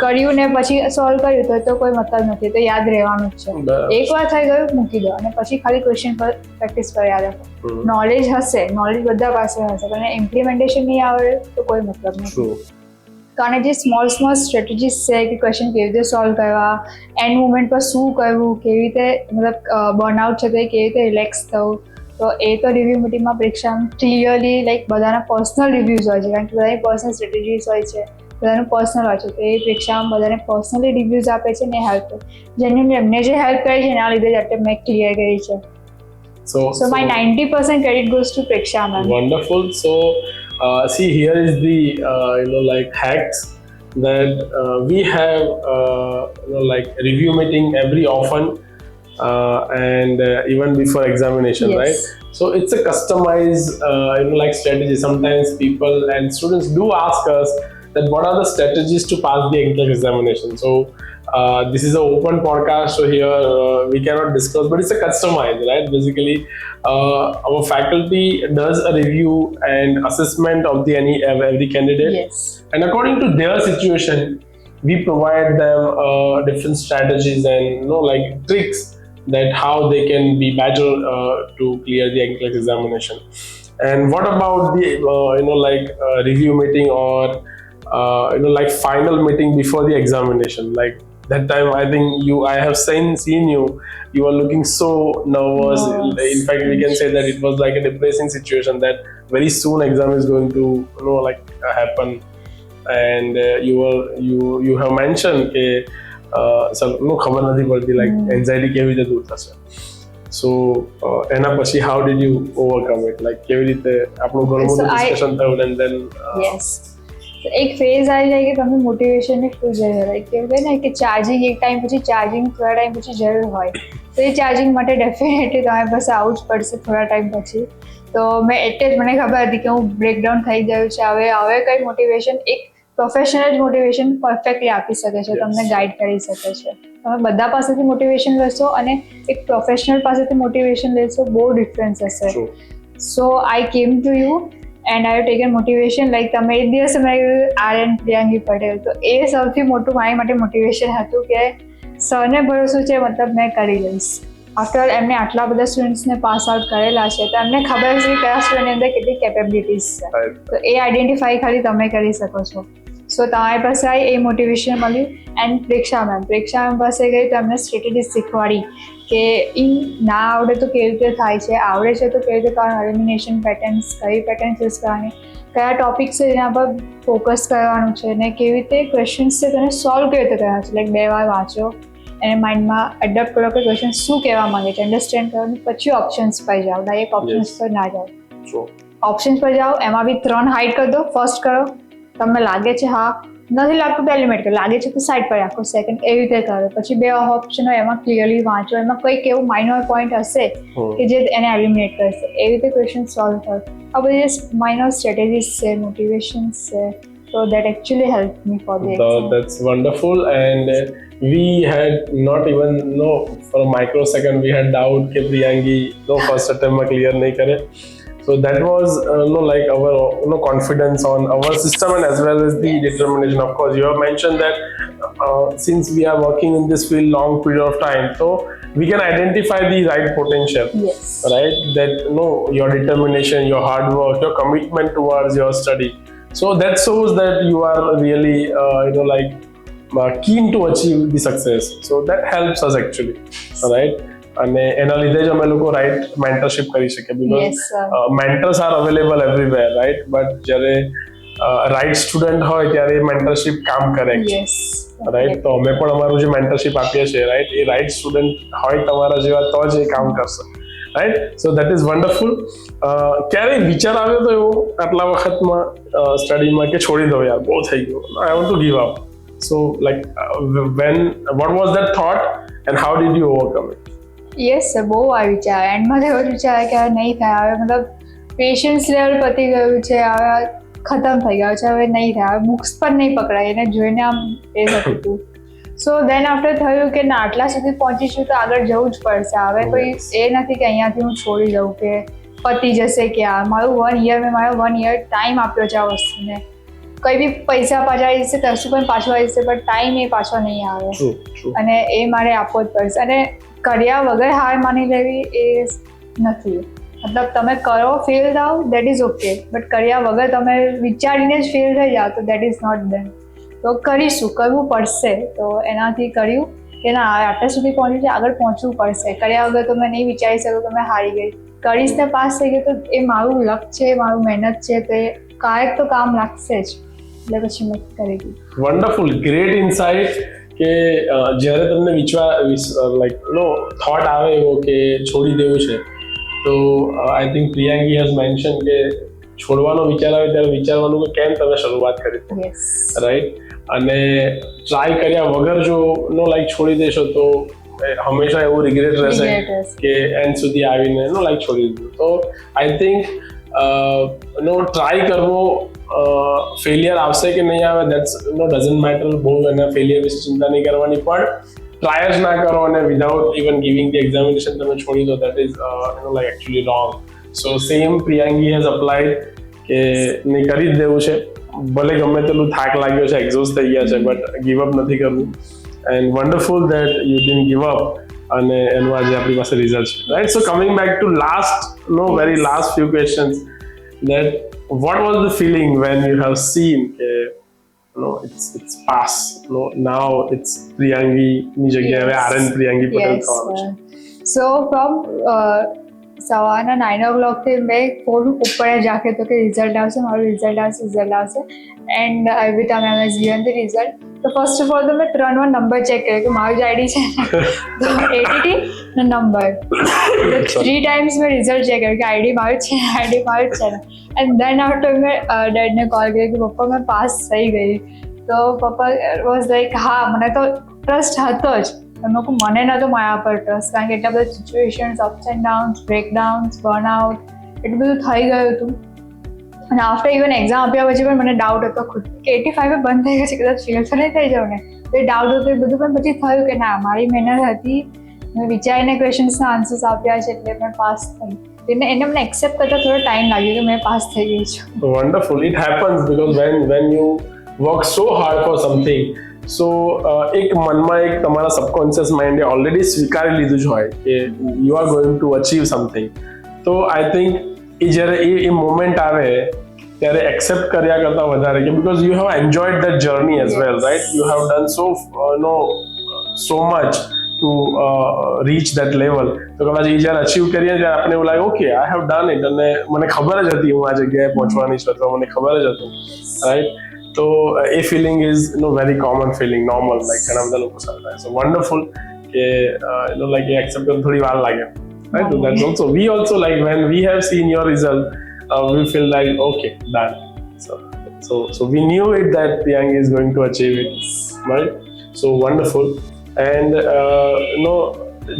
કર્યું ને પછી સોલ્વ કર્યું તો કોઈ મતલબ નથી, તો યાદ રહેવાનું જ છે. એકવાર થઈ ગયું મૂકી દો, અને પછી ખાલી ક્વેશ્ચન પર પ્રેક્ટિસ કર્યા રાખો. નોલેજ હશે, નોલેજ બધા પાસે હશે, પણ ઇમ્પ્લિમેન્ટેશન નહીં આવડે તો કોઈ મતલબ નથી. કારણ જે સ્મોલ સ્ટ્રેટેજીસ છે કે ક્વેશ્ચન કેવી રીતે સોલ્વ કરવા, એન્ડ મુમેન્ટ પર શું કરવું, કેવી રીતે મતલબ બર્નઆઉટ છે તો એ કેવી રીતે રિલેક્સ થવું, તો એ તો રિવ્યુ મિટિંગમાં પ્રેક્ષા ક્લિયરલી લાઈક બધાના પર્સનલ રિવ્યૂઝ હોય છે, કારણ કે બધાની પર્સનલ સ્ટ્રેટેજીસ હોય છે, બધાનું પર્સનલ હોય છે, તો એ પ્રેક્ષામાં બધાને પર્સનલી રિવ્યૂઝ આપે છે ને હેલ્પ કરે. જેન્યુઅલી એમને જે હેલ્પ કરી છે એના લીધે જ અત્યારે મેં ક્લિયર કરી છે. So my 90% credit goes to Preksha ma'am. Wonderful. So see, here is the hacks that we have review meeting every often and even before examination, Yes. right? So it's a customized strategy. Sometimes people and students do ask us that what are the strategies to pass the NCLEX examination. So this is an open podcast, so here we cannot discuss, but it's a customized, right? Basically our faculty does a review and assessment of every candidate. Yes. And according to their situation, we provide them different strategies and tricks that how they can be better to clear the NCLEX examination. And what about the review meeting or final meeting before the examination? Like that time, I think I have seen you are looking so nervous. In fact, we can say that it was like a depressing situation that very soon exam is going to happen, and you have mentioned કે ખબર નથી પડતી like anxiety કેવી રીતે દૂર થશે. So એના પછી how did you overcome it? Like કેવી રીતે આપણું ઘણું બધું discussion થયું and then yes. એક ફેઝ આવી જાય કે તમને મોટિવેશનની ફૂલ જરૂર હોય, કેવું કહે ને કે ચાર્જિંગ એક ટાઈમ પછી ચાર્જિંગ થોડા ટાઈમ પછી જરૂર હોય, તો એ ચાર્જિંગ માટે ડેફિનેટલી તમારી પાસે આવવું જ પડશે થોડા ટાઈમ પછી. તો મેં એટલે જ મને ખબર હતી કે હું બ્રેકડાઉન થઈ ગયું છે, હવે કઈ મોટિવેશન, એક પ્રોફેશનલ જ મોટિવેશન પરફેક્ટલી આપી શકે છે, તમને ગાઈડ કરી શકે છે. તમે બધા પાસેથી મોટિવેશન લેશો અને એક પ્રોફેશનલ પાસેથી મોટિવેશન લેશો, બહુ ડિફરન્સ હશે. So I came to you and I have taken motivation. Like તમે એક દિવસ મેં RN પ્રિયાંગી પટેલ, તો એ સૌથી મોટું મારી માટે મોટિવેશન હતું કે સરને ભરોસો છે, મતલબ મેં કરી લઈશ. આફ્ટર એમને આટલા બધા સ્ટુડન્ટ્સને પાસ આઉટ કરેલા છે, તો એમને ખબર છે કે કયા સ્ટુડન્ટની અંદર કેટલી કેપેબિલિટીઝ છે, તો એ આઈડેન્ટિફાઈ ખાલી તમે કરી શકો છો. સો તમારી પાસે એ મોટિવેશન મળ્યું. એન્ડ પ્રેક્ષા મેમ પાસે ગઈ તો એમને સ્ટ્રેટેજી શીખવાડી કે ના આવડે તો કેવી રીતે થાય છે, આવડે છે તો કેવી રીતે કરવાનું, એલિમિનેશન પેટર્ન્સ, કઈ પેટર્ન ચૂઝ કરવાની, કયા ટોપિક્સ છે એના પર ફોકસ કરવાનું છે, અને કેવી રીતે ક્વેશ્ચન્સ છે તેને સોલ્વ કેવી રીતે કરવાના છે. લાઈક 2 વાર વાંચો, એને માઇન્ડમાં એડપ્ટ કરો કે ક્વેશ્ચન શું કહેવા માંગે છે, અન્ડરસ્ટેન્ડ કરવાનું, પછી ઓપ્શન્સ પર જાઓ. ડાયરેક્ટ ઓપ્શન્સ પર ના જાઓ, ઓપ્શન્સ પર જાઓ, એમાં બી 3 હાઈડ કરી દો. ફર્સ્ટ કરો, તમને લાગે છે હા, નથી લાગતું તો એલિમિનેટ કરો, લાગે છે તો સાઈડ પર રાખો. સેકન્ડ એવી રીતે કરો. પછી 2 ઓપ્શન હોય એમાં ક્લિયરલી વાંચો, એમાં કંઈક એવું માઇનર પોઈન્ટ હશે કે જે એને એલિમિનેટ કરશે, એવી રીતે ક્વેશ્ચન સોલ્વ કરો. આ બધી માઇનર સ્ટ્રેટેજીસ છે, મોટિવેશન્સ છે. So that actually helped me for the exam. That's wonderful. And we had not even for a microsecond we had doubt कि प्रियांगी first attempt में clear नहीं करे. So that was like our confidence on our system and as well as the determination. Of course, you have mentioned that since we are working in this field long period of time, so we can identify the right potential. Yes. Right? That your determination, your hard work, your commitment towards your study. So that shows that you are really keen to achieve the success. So that helps us actually. Right? અને એના લીધે જ અમે લોકો right mentorship કરી શકીએ because mentors R available everywhere right but જ્યારે right student હોય ત્યારે એ મેન્ટરશિપ કામ કરે રાઈટ તો અમે પણ અમારું જે મેન્ટરશિપ આપીએ છીએ રાઈટ એ રાઈટ સ્ટુડન્ટ હોય તમારા જેવા તો જ એ કામ કરશે right so that is wonderful ક્યારે વિચાર આવ્યો તો એવો આટલા વખતમાં સ્ટડીમાં કે છોડી દો યાર બહુ થઈ ગયું I want to give up so like what was that thought and how did you overcome it? Yes sir બહુ આ વિચાર એન્ડમાં એવો જ વિચાર કે હવે નહીં થાય હવે મતલબ પેશન્સ લેવલ પતી ગયું છે હવે ખતમ થઈ ગયો છે હવે નહીં થાય હવે બુક્સ પણ નહીં પકડાય એને જોઈને આમ એ થતું હતું સો દેન આફ્ટર થયું કે ના આટલા સુધી પહોંચીશું તો આગળ જવું જ પડશે હવે કોઈ એ નથી કે અહીંયાથી હું છોડી દઉં કે પતી જશે કે આ મારું 1 યર મેં મારો 1 યર ટાઈમ આપ્યો છે આ વસ્તુને કઈ બી પૈસા પાછા આવી જશે કશું પણ પાછું આવી જશે પણ ટાઈમ એ પાછો નહીં આવે અને એ મારે આપવો જ પડશે અને કર્યા વગર હાર માની લેવી એ નથી મતલબ તમે કરો ફેલ થાવ દેટ ઇઝ ઓકે બટ કર્યા વગર તમે વિચારીને જ ફેલ થઈ જાઓ તો દેટ ઇઝ નોટ ડન તો કરીશું કરવું પડશે તો એનાથી કર્યું કે ના આટલા સુધી પહોંચ્યું છે આગળ પહોંચવું પડશે કર્યા વગર તમે નહીં વિચારી શકો તમે હારી ગઈ કરીશ ને પાસ થઈ ગઈ તો એ મારું લક છે મારું મહેનત છે તો એ કાંઈક તો કામ લાગશે જ એટલે પછી મેં કરી દીધું વન્ડરફુલ ગ્રેટ ઇનસાઇટ કે જ્યારે તમને થોટ આવે એવો કે છોડી દેવું છે તો આઈ થિંક પ્રિಯಾಂગી હેઝ મેન્શન કે છોડવાનો વિચાર આવે ત્યારે વિચારવાનું કે કેમ તમે શરૂઆત કરી રાઈટ અને ટ્રાય કર્યા વગર જો છોડી દેશો તો હંમેશા એવું રિગ્રેટ રહેશે કે એન્ડ સુધી આવીને છોડી દીધું તો આઈ થિંક ટ્રાય કરવો ફેલિયર આવશે કે નહીં આવે દેટ્સ ડઝન્ટ મેટર બહુ એના ફેલિયર વિશે ચિંતા નહીં કરવાની પણ ટ્રાય જ ના કરો અને without even giving the examination તમે છોડી દો that is actually wrong so same Priyangi has applied કે નહીં કરી જ દેવું છે ભલે ગમે તેટલું થાક લાગ્યો છે એક્ઝોસ્ટ થઈ ગયા છે બટ ગીવ અપ નથી કરવું and wonderful that you didn't give up અને એનું આજે આપણી પાસે રિઝલ્ટ છે right so coming back to very last few questions that what was the feeling when you have seen it's pass now it's પ્રિಯಾಂગી ની જગ્યાએ હવે RN પ્રિಯಾಂગી પટેલ થવાનું છે so from સવારના 9 o'clock થી મેં ફોન ઉપર જ રાખ્યો હતો કે રિઝલ્ટ આવશે મારું રિઝલ્ટ આવશે and every time I was given the result તો ફર્સ્ટ ઓફ ઓલ તો મેં 3 નંબર ચેક કર્યો કે મારું જે આઈડી છે તો ATT નો નંબર 3 times મેં રિઝલ્ટ ચેક કર્યો કે આઈડી મારું છે ને એન્ડ દેન આફ્ટર મેં ડેડને કોલ કર્યો કે પપ્પા મેં પાસ થઈ ગઈ તો પપ્પા વોઝ લાઈક હા મને તો ટ્રસ્ટ હતો જ લોકો મને નહોતો મારા પર ટ્રસ્ટ કારણ કે એટલા બધા situations ups and downs breakdowns burnout એટલું બધું થઈ ગયું હતું અને આફ્ટર ઇવન એક્ઝામ આપ્યા પછી પણ મને ડાઉટ હતો ખુદ કે 85 બંધ થઈ ગયું છે કદાચ ફેલ તો નહીં થઈ જાઉં ને તો એ ડાઉટ હતો એ બધું પણ પછી થયું કે ના મારી મહેનત હતી મેં વિચારીને ક્વેશ્ચન્સના આન્સર્સ આપ્યા છે એટલે મેં પાસ થઈ એને મને એક્સેપ્ટ કરતા થોડો ટાઈમ લાગ્યો કે મેં પાસ થઈ ગઈ છું wonderful it happens because when you work so hard for something સો એક મનમાં એક તમારા સબકોન્શિયસ માઇન્ડે ઓલરેડી સ્વીકારી લીધું જ હોય કે you are going to achieve something તો આઈ થિંક એ જ્યારે એ મોમેન્ટ આવે ત્યારે એક્સેપ્ટ કર્યા કરતાં વધારે કે because you have enjoyed that journey as well right you have done so much to reach that level તો કદાચ એ જ્યારે અચીવ કરીએ ત્યારે આપણે એવું લાગે okay I have done it અને મને ખબર જ હતી હું આ જગ્યાએ પહોંચવાની છું અથવા મને ખબર જ હતું રાઈટ તો એ feeling is very common feeling normal like ઘણા બધા લોકો સાથે થાય સો વન્ડરફુલ કે લાઈક એ એક્સેપ્ટ કરવા થોડી વાર લાગે right that's also we also like when we have seen your result we feel like okay done so we knew it that Priyangi is going to achieve it right so wonderful and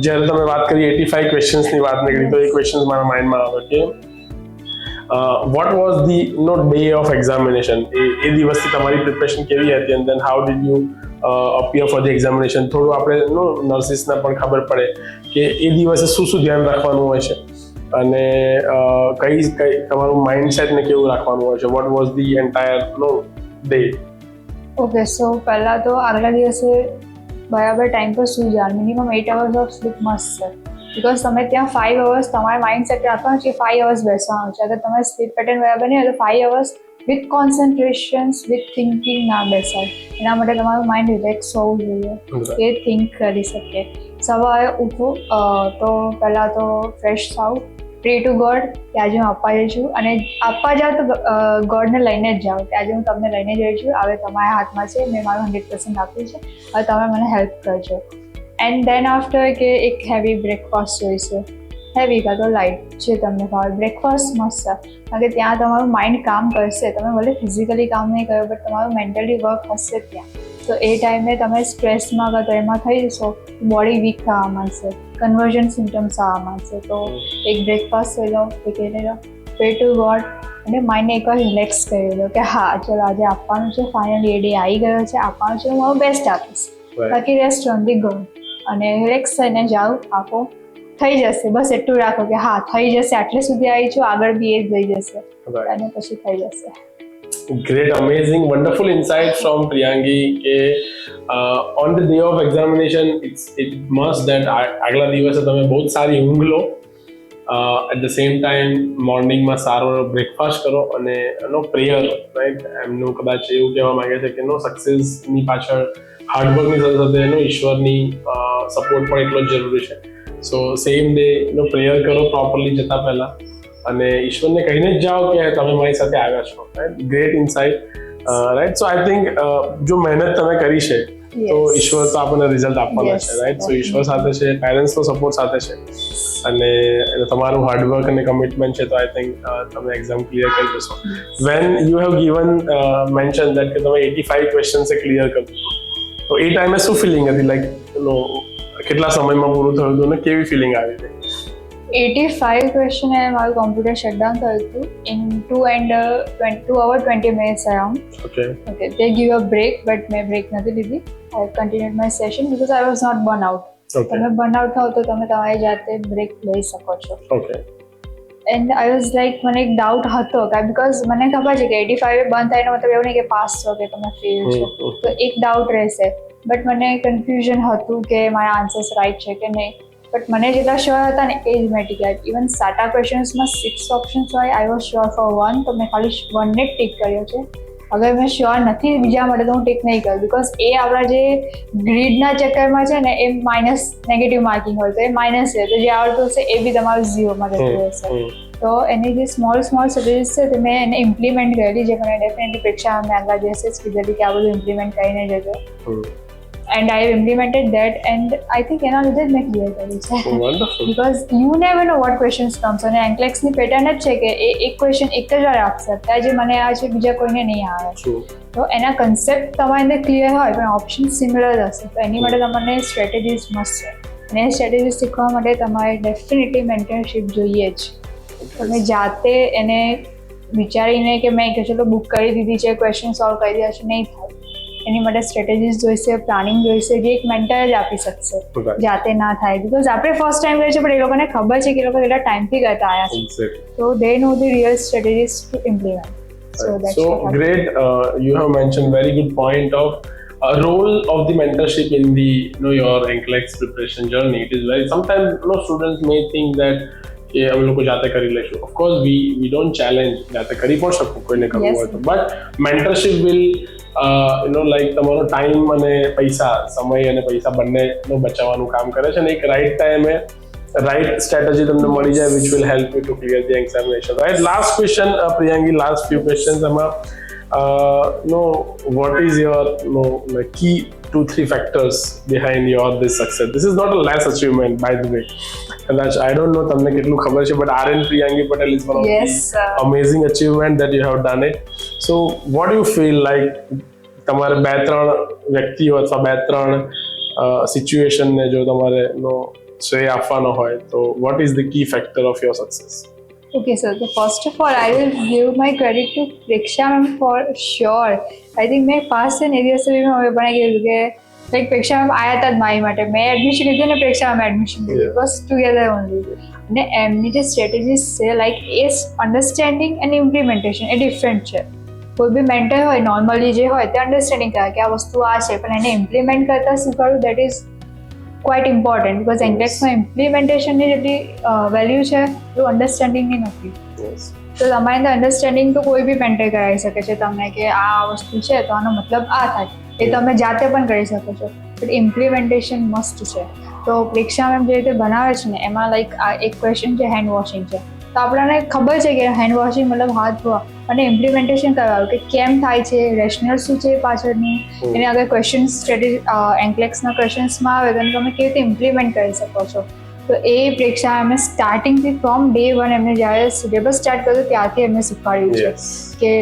જ્યારે તમે વાત કરી 85 questions ની વાત નીકળી તો એ questions મારા માઇન્ડમાં આવે કે what was the day of examination એ દિવસથી તમારી પ્રિપરેશન કેવી હતી and then how did you appear for the examination, થોડું આપણે નર્સિસને પણ ખબર પડે કે એ દિવસે શું ધ્યાન રાખવાનું હોય છે અને કઈ તમારું માઇન્ડસેટને કેવું રાખવાનું હોય છે, what was the entire day? Okay, so પહેલાં તો આગલા દિવસે બરાબર ટાઈમ પર સૂઈ જવાનું. Minimum 8 hours of sleep must છે. બિકોઝ તમે ત્યાં 5 hours તમારે માઇન્ડ સેટ રાખવાનું છે, 5 hours બેસવાનું છે. અગર તમારે સ્લીપ પેટર્ન બરાબર નહીં હોય તો 5 hours વિથ કોન્સન્ટ્રેશન્સ વિથ થિંકિંગ ના બેસાય. એના માટે તમારું માઇન્ડ રિલેક્સ હોવું જોઈએ, એ થિંક કરી શકે. સવારે ઉઠું તો પહેલાં તો ફ્રેશ થાવ, પ્રે ટુ ગોડ કે આજે હું આપવા જઈ છું, અને આપવા જાઉં તો ગોડને લઈને જ જાઓ કે આજે હું તમને લઈને જઈ છું, હવે તમારા હાથમાં છે, મેં મારું 100% આપ્યું છે, હવે તમે મને હેલ્પ કરજો. એન્ડ દેન આફ્ટર કે એક હેવી બ્રેકફાસ્ટ જોઈશે, હેવી કાં તો લાઇટ જે તમને ભાવે. બ્રેકફાસ્ટ મસ્ત છે કારણ કે ત્યાં તમારું માઇન્ડ કામ કરશે. તમે ભલે ફિઝિકલી કામ નહીં કરો બટ તમારું મેન્ટલી વર્ક હશે ત્યાં. તો એ ટાઈમે તમે સ્ટ્રેસમાં કાં તો એમાં થઈ જશો, બોડી વીક થવા માંડશે, કન્વર્ઝન સિમ્ટમ્સ આવવા માંડશે. તો એક બ્રેકફાસ્ટ લઈ લો, એક એ લઈ લો, પ્રે ટુ ગોડ, અને માઇન્ડને એકવાર રિલેક્સ કરી લો કે હા ચલો આજે આપવાનું છે, ફાઇનલી એ ડે આવી ગયો છે, આપવાનું છે, હું મારું બેસ્ટ આપીશ. બાકી રેસ્ટ ઓન ધી ગો, અને રિલેક્સ થઈને જાઓ, આપો, થઈ જશે. બસ એટલું રાખો કે હા થઈ જશે, આટલે સુધી આવી છું, આગળ બી એ જ થઈ જશે અને પછી થઈ જશે. Great, amazing, wonderful insight from Priyangi. On the day of examination, it must that આગલા દિવસે તમે બહુ સારી ઊંઘ લો, એટ ધ સેમ ટાઈમ મોર્નિંગમાં સારો બ્રેકફાસ્ટ કરો અને પ્રેયર, રાઈટ? એમનું કદાચ એવું કહેવા માંગે છે કે સક્સેસની પાછળ હાર્ડવર્કની સાથે સાથે ઈશ્વરની સપોર્ટ પણ એટલો જ જરૂરી છે. સો સેમ ડે પ્રેયર કરો પ્રોપરલી જતા પહેલા, અને ઈશ્વરને કહીને જ જાઓ કે તમે મારી સાથે આવ્યા છો. Great insight, right? So I think જો મહેનત તમે કરી છે તો ઈશ્વર તો આપણને રિઝલ્ટ આપવાના છે, રાઈટ? સો ઈશ્વર સાથે છે, પેરેન્ટ્સનો સપોર્ટ સાથે છે, અને તમારું હાર્ડવર્ક અને કમિટમેન્ટ છે, તો આઈ થિંક તમે એક્ઝામ ક્લિયર કરી જશો. When you have given mention that કે તમે 85 ક્વેશ્ચન્સ ક્લિયર કર્યું, તો એ ટાઈમે શું ફિલિંગ હતી? લાઈક કેટલા સમયમાં પૂરું થયું હતું અને કેવી ફિલિંગ આવી હતી? 85 ક્વેશ્ચન એ મારું કોમ્પ્યુટર શટડાઉન થયું હતું in 2 hours 20 minutes around. Okay, they give a break but મેં બ્રેક નથી લીધી. I continued my session because I was not burn out. તમે બર્ન આઉટ થાવ તો તમે તમારી જાતે બ્રેક લઈ શકો છો. Okay, and I was like, મને એક ડાઉટ હતો બિકોઝ મને ખબર છે કે 85 બંધ થાય એનો મતલબ એવું નહીં કે પાસ છો કે તમે ફેલ છો, તો એક ડાઉટ રહેશે. બટ મને કન્ફ્યુઝન હતું કે મારા આન્સર્સ રાઈટ છે કે નહીં. બટ મને જેટલા શ્યોર હતા ને એ જ મેં ટીક કર્યા. ઇવન સાટા ક્વેશ્ચન્સમાં 6 ઓપ્શન્સ હોય, આઈ વોઝ શ્યોર ફોર 1, તો મેં ખાલી 1 ને જ ટીક કર્યો છે. અગર મેં શ્યોર નથી બીજા માટે તો હું ટીક નહીં કરું, બિકોઝ એ આપણા જે ગ્રીડના ચક્કરમાં છે ને એ માઇનસ નેગેટિવ માર્કિંગ હોય તો એ માઇનસ છે, તો જે આવડતું હશે એ બી તમારું 0માં જતું રહેશે. તો એની જે સ્મોલ સ્ટ્રેટેજીસ છે તે મેં એને ઇમ્પ્લિમેન્ટ કરેલી, જે મને ડેફિનેટલી પરીક્ષામાં મેં આગળ દિવસે જ કીધેલી કે આ બધું ઇમ્પ્લિમેન્ટ કરીને જજો. And I have implemented that, and I think એના લીધે જ મેં ક્લિયર કર્યું છે. Because you never know what questions comes, અને એન્કલેક્સની પેટર્ન જ છે કે એ એક ક્વેશ્ચન એક જ વાર આપશે. અત્યારે જે મને આવે છે બીજા કોઈને નહીં આવે, તો એના કન્સેપ્ટ તમારે ક્લિયર હોય પણ ઓપ્શન સિમિલર હશે, તો એની માટે તમને સ્ટ્રેટેજીસ મસ્ત છે. અને એ સ્ટ્રેટેજીસ શીખવા માટે તમારે ડેફિનેટલી મેન્ટરશિપ જોઈએ જ. તમે જાતે એને વિચારીને કે મેં ચલો બુક કરી દીધી છે, ક્વેશ્ચન સોલ્વ કરી દીધા છે, નહીં થાય. એની માટે સ્ટ્રેટેજીસ જોઈશે, પ્લાનિંગ જોઈશે, જે એક મેન્ટર જ આપી શકશે, જાતે ના થાય. બિકોઝ આપણે ફર્સ્ટ ટાઈમ કરીએ છીએ પણ એ લોકોને ખબર છે કે એ લોકો કેટલા ટાઈમથી કરતા આવ્યા છે, તો they know the real strategies to implement. So great, you have mentioned very good point of role of the mentorship in the your NCLEX preparation journey. It is very, sometimes students may think that કે અમે લોકો જાતે કરી લઈશું. Of course we don't challenge, જાતે કરી પણ શકો કોઈને કરવું હોય તો, but mentorship will લાઈક તમારો ટાઈમ અને પૈસા, સમય અને પૈસા બંનેનો બચાવવાનું કામ કરે છે, અને એક રાઈટ ટાઈમે રાઈટ સ્ટ્રેટેજી તમને મળી જાય which will help you to clear the examination, right? Last question, Priyangi, last few questions એમાં what is your like key 2-3 factors behind your this success? This is not a less achievement, by the way. કદાચ I don't know તમને કેટલું ખબર છે, but RN Priyangi Patel is one of the amazing achievement that you have done it. So what do you feel like તમારે 2-3 વ્યક્તિઓ અથવા 2-3 સિચ્યુએશનને જો તમારે શ્રેય આપવાનો હોય તો what is the key factor of your success? Okay, so first of all, I will give my credit to Preksha ma'am for sure. I think મેં પાસ છે ને એ દિવસે બી મેં હવે બનાવી ગયેલું કે લાઈક પ્રેક્ષા મેમ આવ્યા હતા જ મારી માટે. મેં એડમિશન લીધું ને પ્રેક્ષા મેમ એડમિશન લીધું, બસ ટુગેધર ઓનલી. અને એમની જે સ્ટ્રેટેજીસ છે લાઈક એ અન્ડરસ્ટેન્ડિંગ અને ઇમ્પ્લિમેન્ટેશન એ ડિફરન્ટ છે. કોઈ બી મેન્ટર હોય નોર્મલી જે હોય તે અન્ડરસ્ટેન્ડિંગ કરે કે આ વસ્તુ આ છે, પણ એને ઇમ્પ્લિમેન્ટ કરતા શીખવાડવું that is quite important because એન્કલેક્સમાં ઇમ્પ્લિમેન્ટેશનની જેટલી વેલ્યુ છે એટલું અન્ડરસ્ટેન્ડિંગની નથી. તો તમારી અંદર અન્ડરસ્ટેન્ડિંગ તો કોઈ બી મેન્ટર કરાવી શકે છે તમને કે આ વસ્તુ છે તો આનો મતલબ આ થાય, એ તમે જાતે પણ કરી શકો છો, બટ ઇમ્પ્લિમેન્ટેશન મસ્ટ છે. તો પ્રેક્ષા મેમ જે રીતે બનાવે છે ને એમાં લાઈક આ એક ક્વેશ્ચન છે હેન્ડ વોશિંગ છે, તો આપણને ખબર છે કે હેન્ડ વોશિંગ મતલબ હાથ ધોવા, અને ઇમ્પ્લિમેન્ટેશન કરવાનું કે કેમ થાય છે, રેશનલ શું છે પાછળની, એને અગર ક્વેશ્ચન સ્ટ્રેટેજી એન્કલેક્સના ક્વેશ્ચન્સમાં આવે તો તમે કેવી રીતે ઇમ્પ્લિમેન્ટ કરી શકો છો. તો એ પ્રેક્ષા એમને સ્ટાર્ટિંગથી ફ્રોમ ડે વન એમને જ્યારે સિલેબસ સ્ટાર્ટ કર્યું ત્યારથી એમને શીખવાડ્યું છે કે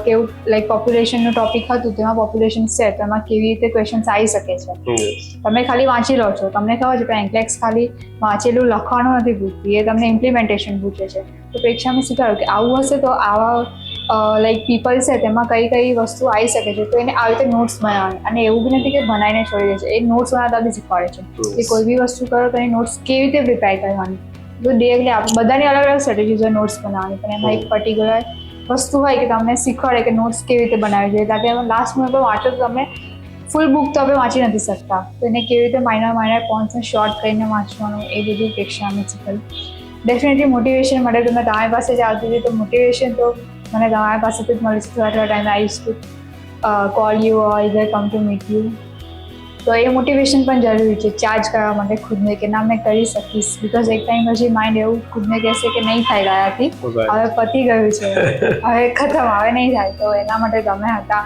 કેવું લાઈક પોપ્યુલેશનનું ટોપિક હતું તેમાં પોપ્યુલેશન છે તો એમાં કેવી રીતે ક્વેશ્ચન્સ આવી શકે છે. તમે ખાલી વાંચી લો છો, તમને ખબર છે પણ એન્કલેક્સ ખાલી વાંચેલું લખવાનું નથી પૂછતું, એ તમને ઇમ્પ્લિમેન્ટેશન પૂછે છે. તો પ્રેક્ષામાં શીખવાડ્યું કે આવું હશે તો આવા લાઈક પીપલ છે તેમાં કઈ કઈ વસ્તુ આવી શકે છે, તો એને આવી રીતે નોટ્સ બનાવવાની. અને એવું બી નથી કે બનાવીને છોડી દે છે, એ નોટ્સ બનાવતા બી શીખવાડે છે કે કોઈ બી વસ્તુ કરો તો એ નોટ્સ કેવી રીતે પ્રિપેર કરવાની. તો ડેલી બધાની અલગ અલગ સ્ટ્રેટેજીસ હોય નોટ્સ બનાવવાની, પણ એમાં એક પર્ટિક્યુલર વસ્તુ હોય કે તમને શીખવાડે કે નોટ્સ કેવી રીતે બનાવવી જોઈએ, તાકે લાસ્ટ મિનિટ પર વાંચો તો તમે ફૂલ બુક તો આપણે વાંચી નથી શકતા, તો એને કેવી રીતે માઇનર પોઈન્ટ્સને શોર્ટ કરીને વાંચવાનું એ બધું પ્રેક્ષા અમે શીખવ્યું. ડેફિનેટલી મોટિવેશન માટે તમે તમારી પાસે જ આવતી હતી, તો મોટિવેશન તો મને તમારી પાસેથી જ મળી છે. થોડા time I use to call you or either come to meet you. તો એ મોટિવેશન પણ જરૂરી છે ચાર્જ કરવા માટે ખુદને કે ના મેં કરી શકીશ, બિકોઝ એક ટાઈમ પછી માઇન્ડ એવું ખુદને કહેશે કે નહીં થાય ગયાથી, હવે પતી ગયું છે, હવે ખતમ, હવે નહીં થાય. તો એના માટે તમે હતા.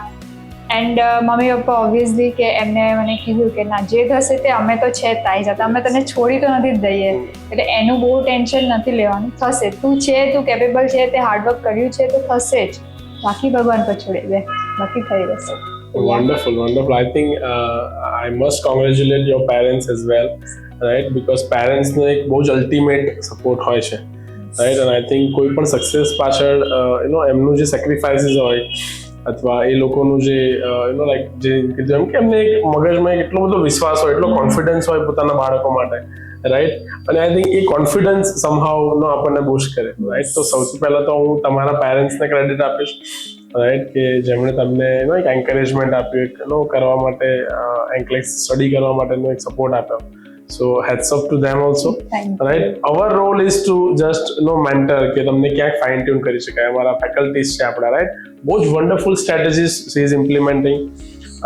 એન્ડ મમ્મી પપ્પા ઓબ્વિયસલી કે એમને મને કીધું કે ના જે થશે તે અમે તો છે જ તારી સાથે, અમે તને છોડી તો નથી જ દઈએ, એટલે એનું બહુ ટેન્શન નથી લેવાનું, થશે. તું છે, તું કેપેબલ છે, તે હાર્ડવર્ક કર્યું છે તો થશે જ, બાકી ભગવાન પર છોડી દે, બાકી થઈ જશે. Wonderful. I think I must congratulate your parents as well, right? Because parents નો એક બહુ જ અલ્ટિમેટ સપોર્ટ હોય છે, right? And I think કોઈ પણ સક્સેસ પાછળ એમનું જે સેક્રિફાઈસીસ હોય અથવા એ લોકોનું જે લાઈક જે કીધું એમ કે એમને એક મગજમાં એટલો બધો વિશ્વાસ હોય, એટલો કોન્ફિડન્સ હોય પોતાના બાળકો માટે, રાઈટ? અને I think A confidence somehow આપણને બૂસ્ટ કરે, રાઈટ? તો સૌથી પહેલા તો હું તમારા પેરેન્ટ્સને ક્રેડિટ આપીશ, રાઈટ, કે જેમણે તમને એક એન્કરેજમેન્ટ આપ્યું એક કરવા માટે, એન્કલેક્સ સ્ટડી કરવા માટેનો એક સપોર્ટ આપ્યો. So heads up to them also, right? Our role is to just mentor કે તમને ક્યાંક ફાઇન ટ્યુન કરી શકાય. અમારા ફેકલ્ટીઝ છે આપણા, રાઈટ? બહુ જ wonderful strategies she is implementing,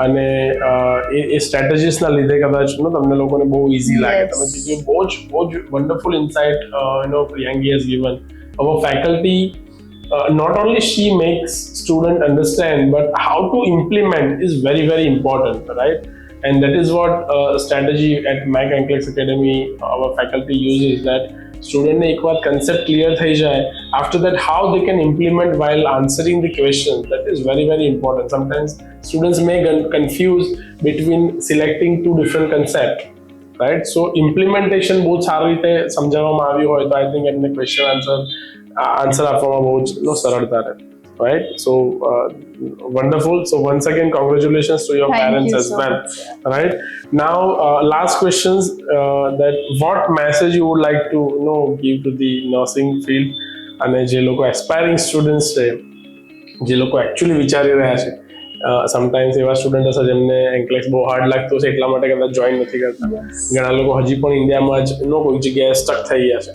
અને એ સ્ટ્રેટેજીસના લીધે કદાચ તમને લોકોને બહુ ઇઝી લાગે. તમે કીધું બહુ જ wonderful insight Priyanki has given. Our faculty not only she makes student understand, but how to implement is very, very important, right? And that is what strategy at Mac NCLEX Academy our faculty uses, that student ne ek baar concept clear thai jaye, after that how they can implement while answering the questions, that is very, very important. Sometimes students may confuse between selecting two different concepts, right? So implementation both સારી રીતે સમજાવવામાં આવ્યું હોય તો I think એમને question answer આપવામાં બહુ જ સરળતા રહે, right? So wonderful. So once again congratulations to your parents as well, right? Now last questions, that what message you would like to give to the nursing field, અને જે લોકો aspiring students છે, જે લોકો actually વિચારી રહ્યા છે, sometimes એવા સ્ટુડન્ટ હશે જેમને એન્કલેક્સ બહુ હાર્ડ લાગતું હશે એટલા માટે કદાચ જોઈન નથી કરતા, ઘણા લોકો હજી પણ ઇન્ડિયામાં જ કોઈ જગ્યાએ સ્ટક થઈ ગયા છે,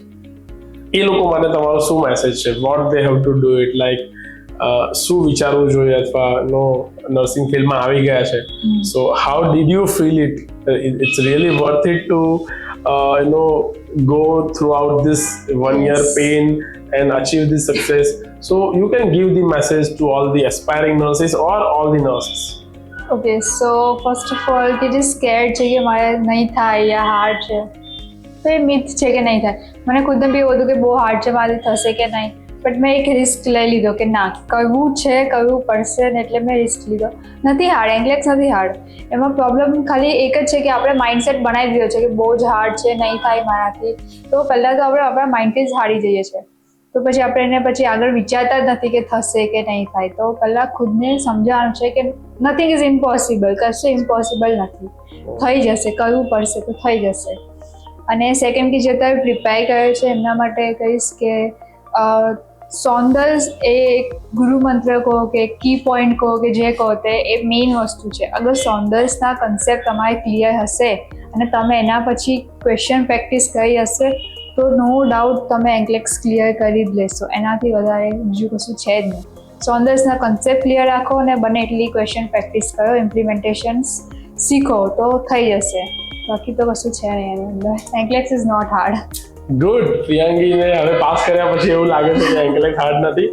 એ લોકો માટે તમારો શું મેસેજ છે? What they have to do it, like શું વિચારવું જોઈએ, અથવા નર્સિંગ ફિલ્ડમાં આવી ગયા છે, so how did you feel it? It's really worth it to go throughout this 1 year pain and achieve this success? So you can give the message to all the aspiring nurses or all the nurses. Okay, so first of all કે જે scared છે કે મારે નહીં થાય યા hard છે, તો એ myth છે કે નહીં થાય. મને ખુદને બી એવું હતું કે બહુ હાર્ડ છે, મારે થશે કે નહીં, બટ મેં એક રિસ્ક લઈ લીધો કે ના કરવું છે, કરવું પડશે ને, એટલે મેં રિસ્ક લીધો. નથી હાર્ડ, એન્કલેક્સ નથી હાર્ડ. એમાં પ્રોબ્લેમ ખાલી એક જ છે કે આપણે માઇન્ડસેટ બનાવી દીધો છે કે બહુ જ હાર્ડ છે, નહીં થાય મારાથી. તો પહેલાં તો આપણે આપણા માઇન્ડથી જ હારી જઈએ છીએ. તો પછી આપણે એને પછી આગળ વિચારતા જ નથી કે થશે કે નહીં થાય. તો પહેલાં ખુદને સમજાવવાનું છે કે નથિંગ ઇઝ ઇમ્પોસિબલ, કશું ઇમ્પોસિબલ નથી, થઈ જશે, કરવું પડશે તો થઈ જશે. અને સેકન્ડ કે જે તમે પ્રિપેર કર્યો છે એમના માટે કહીશ કે સોન્દર્સ એ એક ગુરુ મંત્ર કહો કે કી પોઈન્ટ કહો કે જે કહો તે એ મેઇન વસ્તુ છે. અગર સોન્દર્સના કન્સેપ્ટ તમારે ક્લિયર હશે અને તમે એના પછી ક્વેશ્ચન પ્રેક્ટિસ કરી હશે તો નો ડાઉટ તમે એન્કલેક્સ ક્લિયર કરી જ લેશો. એનાથી વધારે બીજું કશું છે જ નહીં. સોન્દર્સના કન્સેપ્ટ ક્લિયર રાખો અને બને એટલી ક્વેશ્ચન પ્રેક્ટિસ કરો, ઇમ્પ્લિમેન્ટેશન્સ શીખો તો થઈ જશે. બાકી તો કશું છે નહીં એની અંદર. એન્કલેક્સ ઇઝ નોટ હાર્ડ. ગુડ. પ્રિયાંગીને હવે પાસ કર્યા પછી એવું લાગે છે કે એન્કલેક્સ હાર્ડ નથી.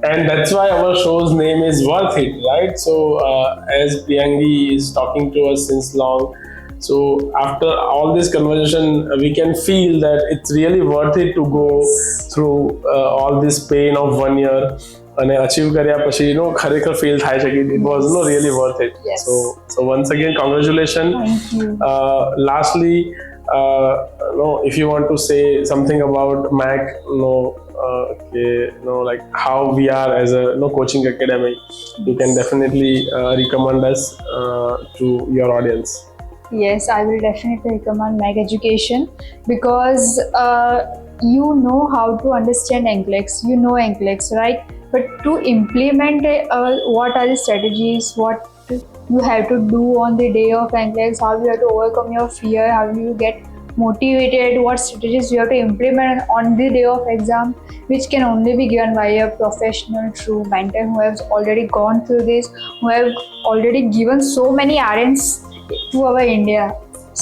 And that's why our show's name is Worth It, right? So as Priyangi is talking to us since long, so after all this conversation, we can feel that it's really worth it to go through all this pain of 1 year and achieve કર્યા પછી ખરેખર feel થાય છે કે it was really worth it. Yes. So once again, congratulations. Thank you. Lastly, if you want to say something about Mac, like how we are as a coaching academy, you can definitely recommend us to your audience. Yes, I will definitely recommend Mac Education because you know how to understand NCLEX, you know NCLEX, right? But to implement what are the strategies, what you have to do on the day of NCLEX, how you have to overcome your fear, how you get motivated, what strategies you have to implement on the day of exam, which can only be given by a professional, true mentor who has already gone through this, who have already given so many RNs to our India.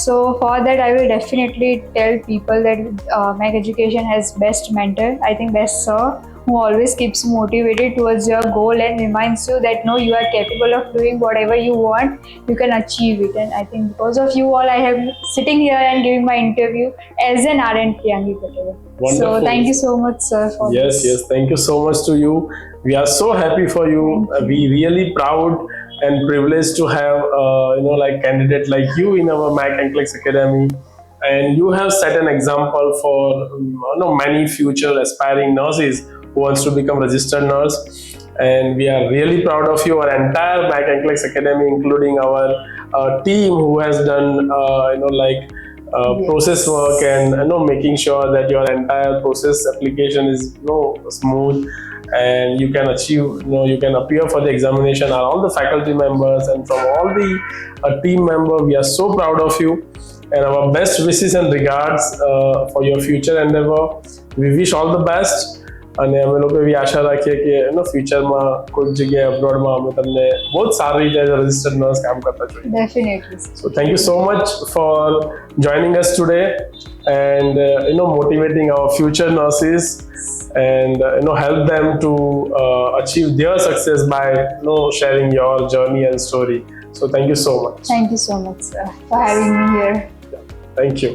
So for that, I will definitely tell people that Mac Education has best mentor, I think best sir, who always keeps you motivated towards your goal and reminds you that no, you are capable of doing whatever you want, you can achieve it. And I think because of you all, I am sitting here and giving my interview as an RN Priyangi Patel. Wonderful. So thank you so much, sir, for this. Yes, thank you so much to you. We are so happy for you. We really proud and privileged to have like candidate like you in our Mac NCLEX Academy. And you have set an example for many future aspiring nurses who wants to become registered nurse, and we are really proud of you. Our entire Mac NCLEX Academy, including our team who has done process work and making sure that your entire process application is smooth and you can achieve, you can appear for the examination, are all the faculty members and from all the team member. We are so proud of you and our best wishes and regards for your future endeavor. We wish all the best. અને અમે લોકો એવી આશા રાખીએ કે ફ્યુચરમાં કોઈ જગ્યાએ અબ્રોડમાં અમે તમને બહુ જ સારી રીતે એઝ અ રજિસ્ટર્ડ નર્સ કામ કરતા જોઈએ. Definitely. So thank you so much for joining us today and motivating our future nurses and help them to achieve their success by sharing your journey and story. So thank you so much. Thank you so much, sir, for having me here. Thank you.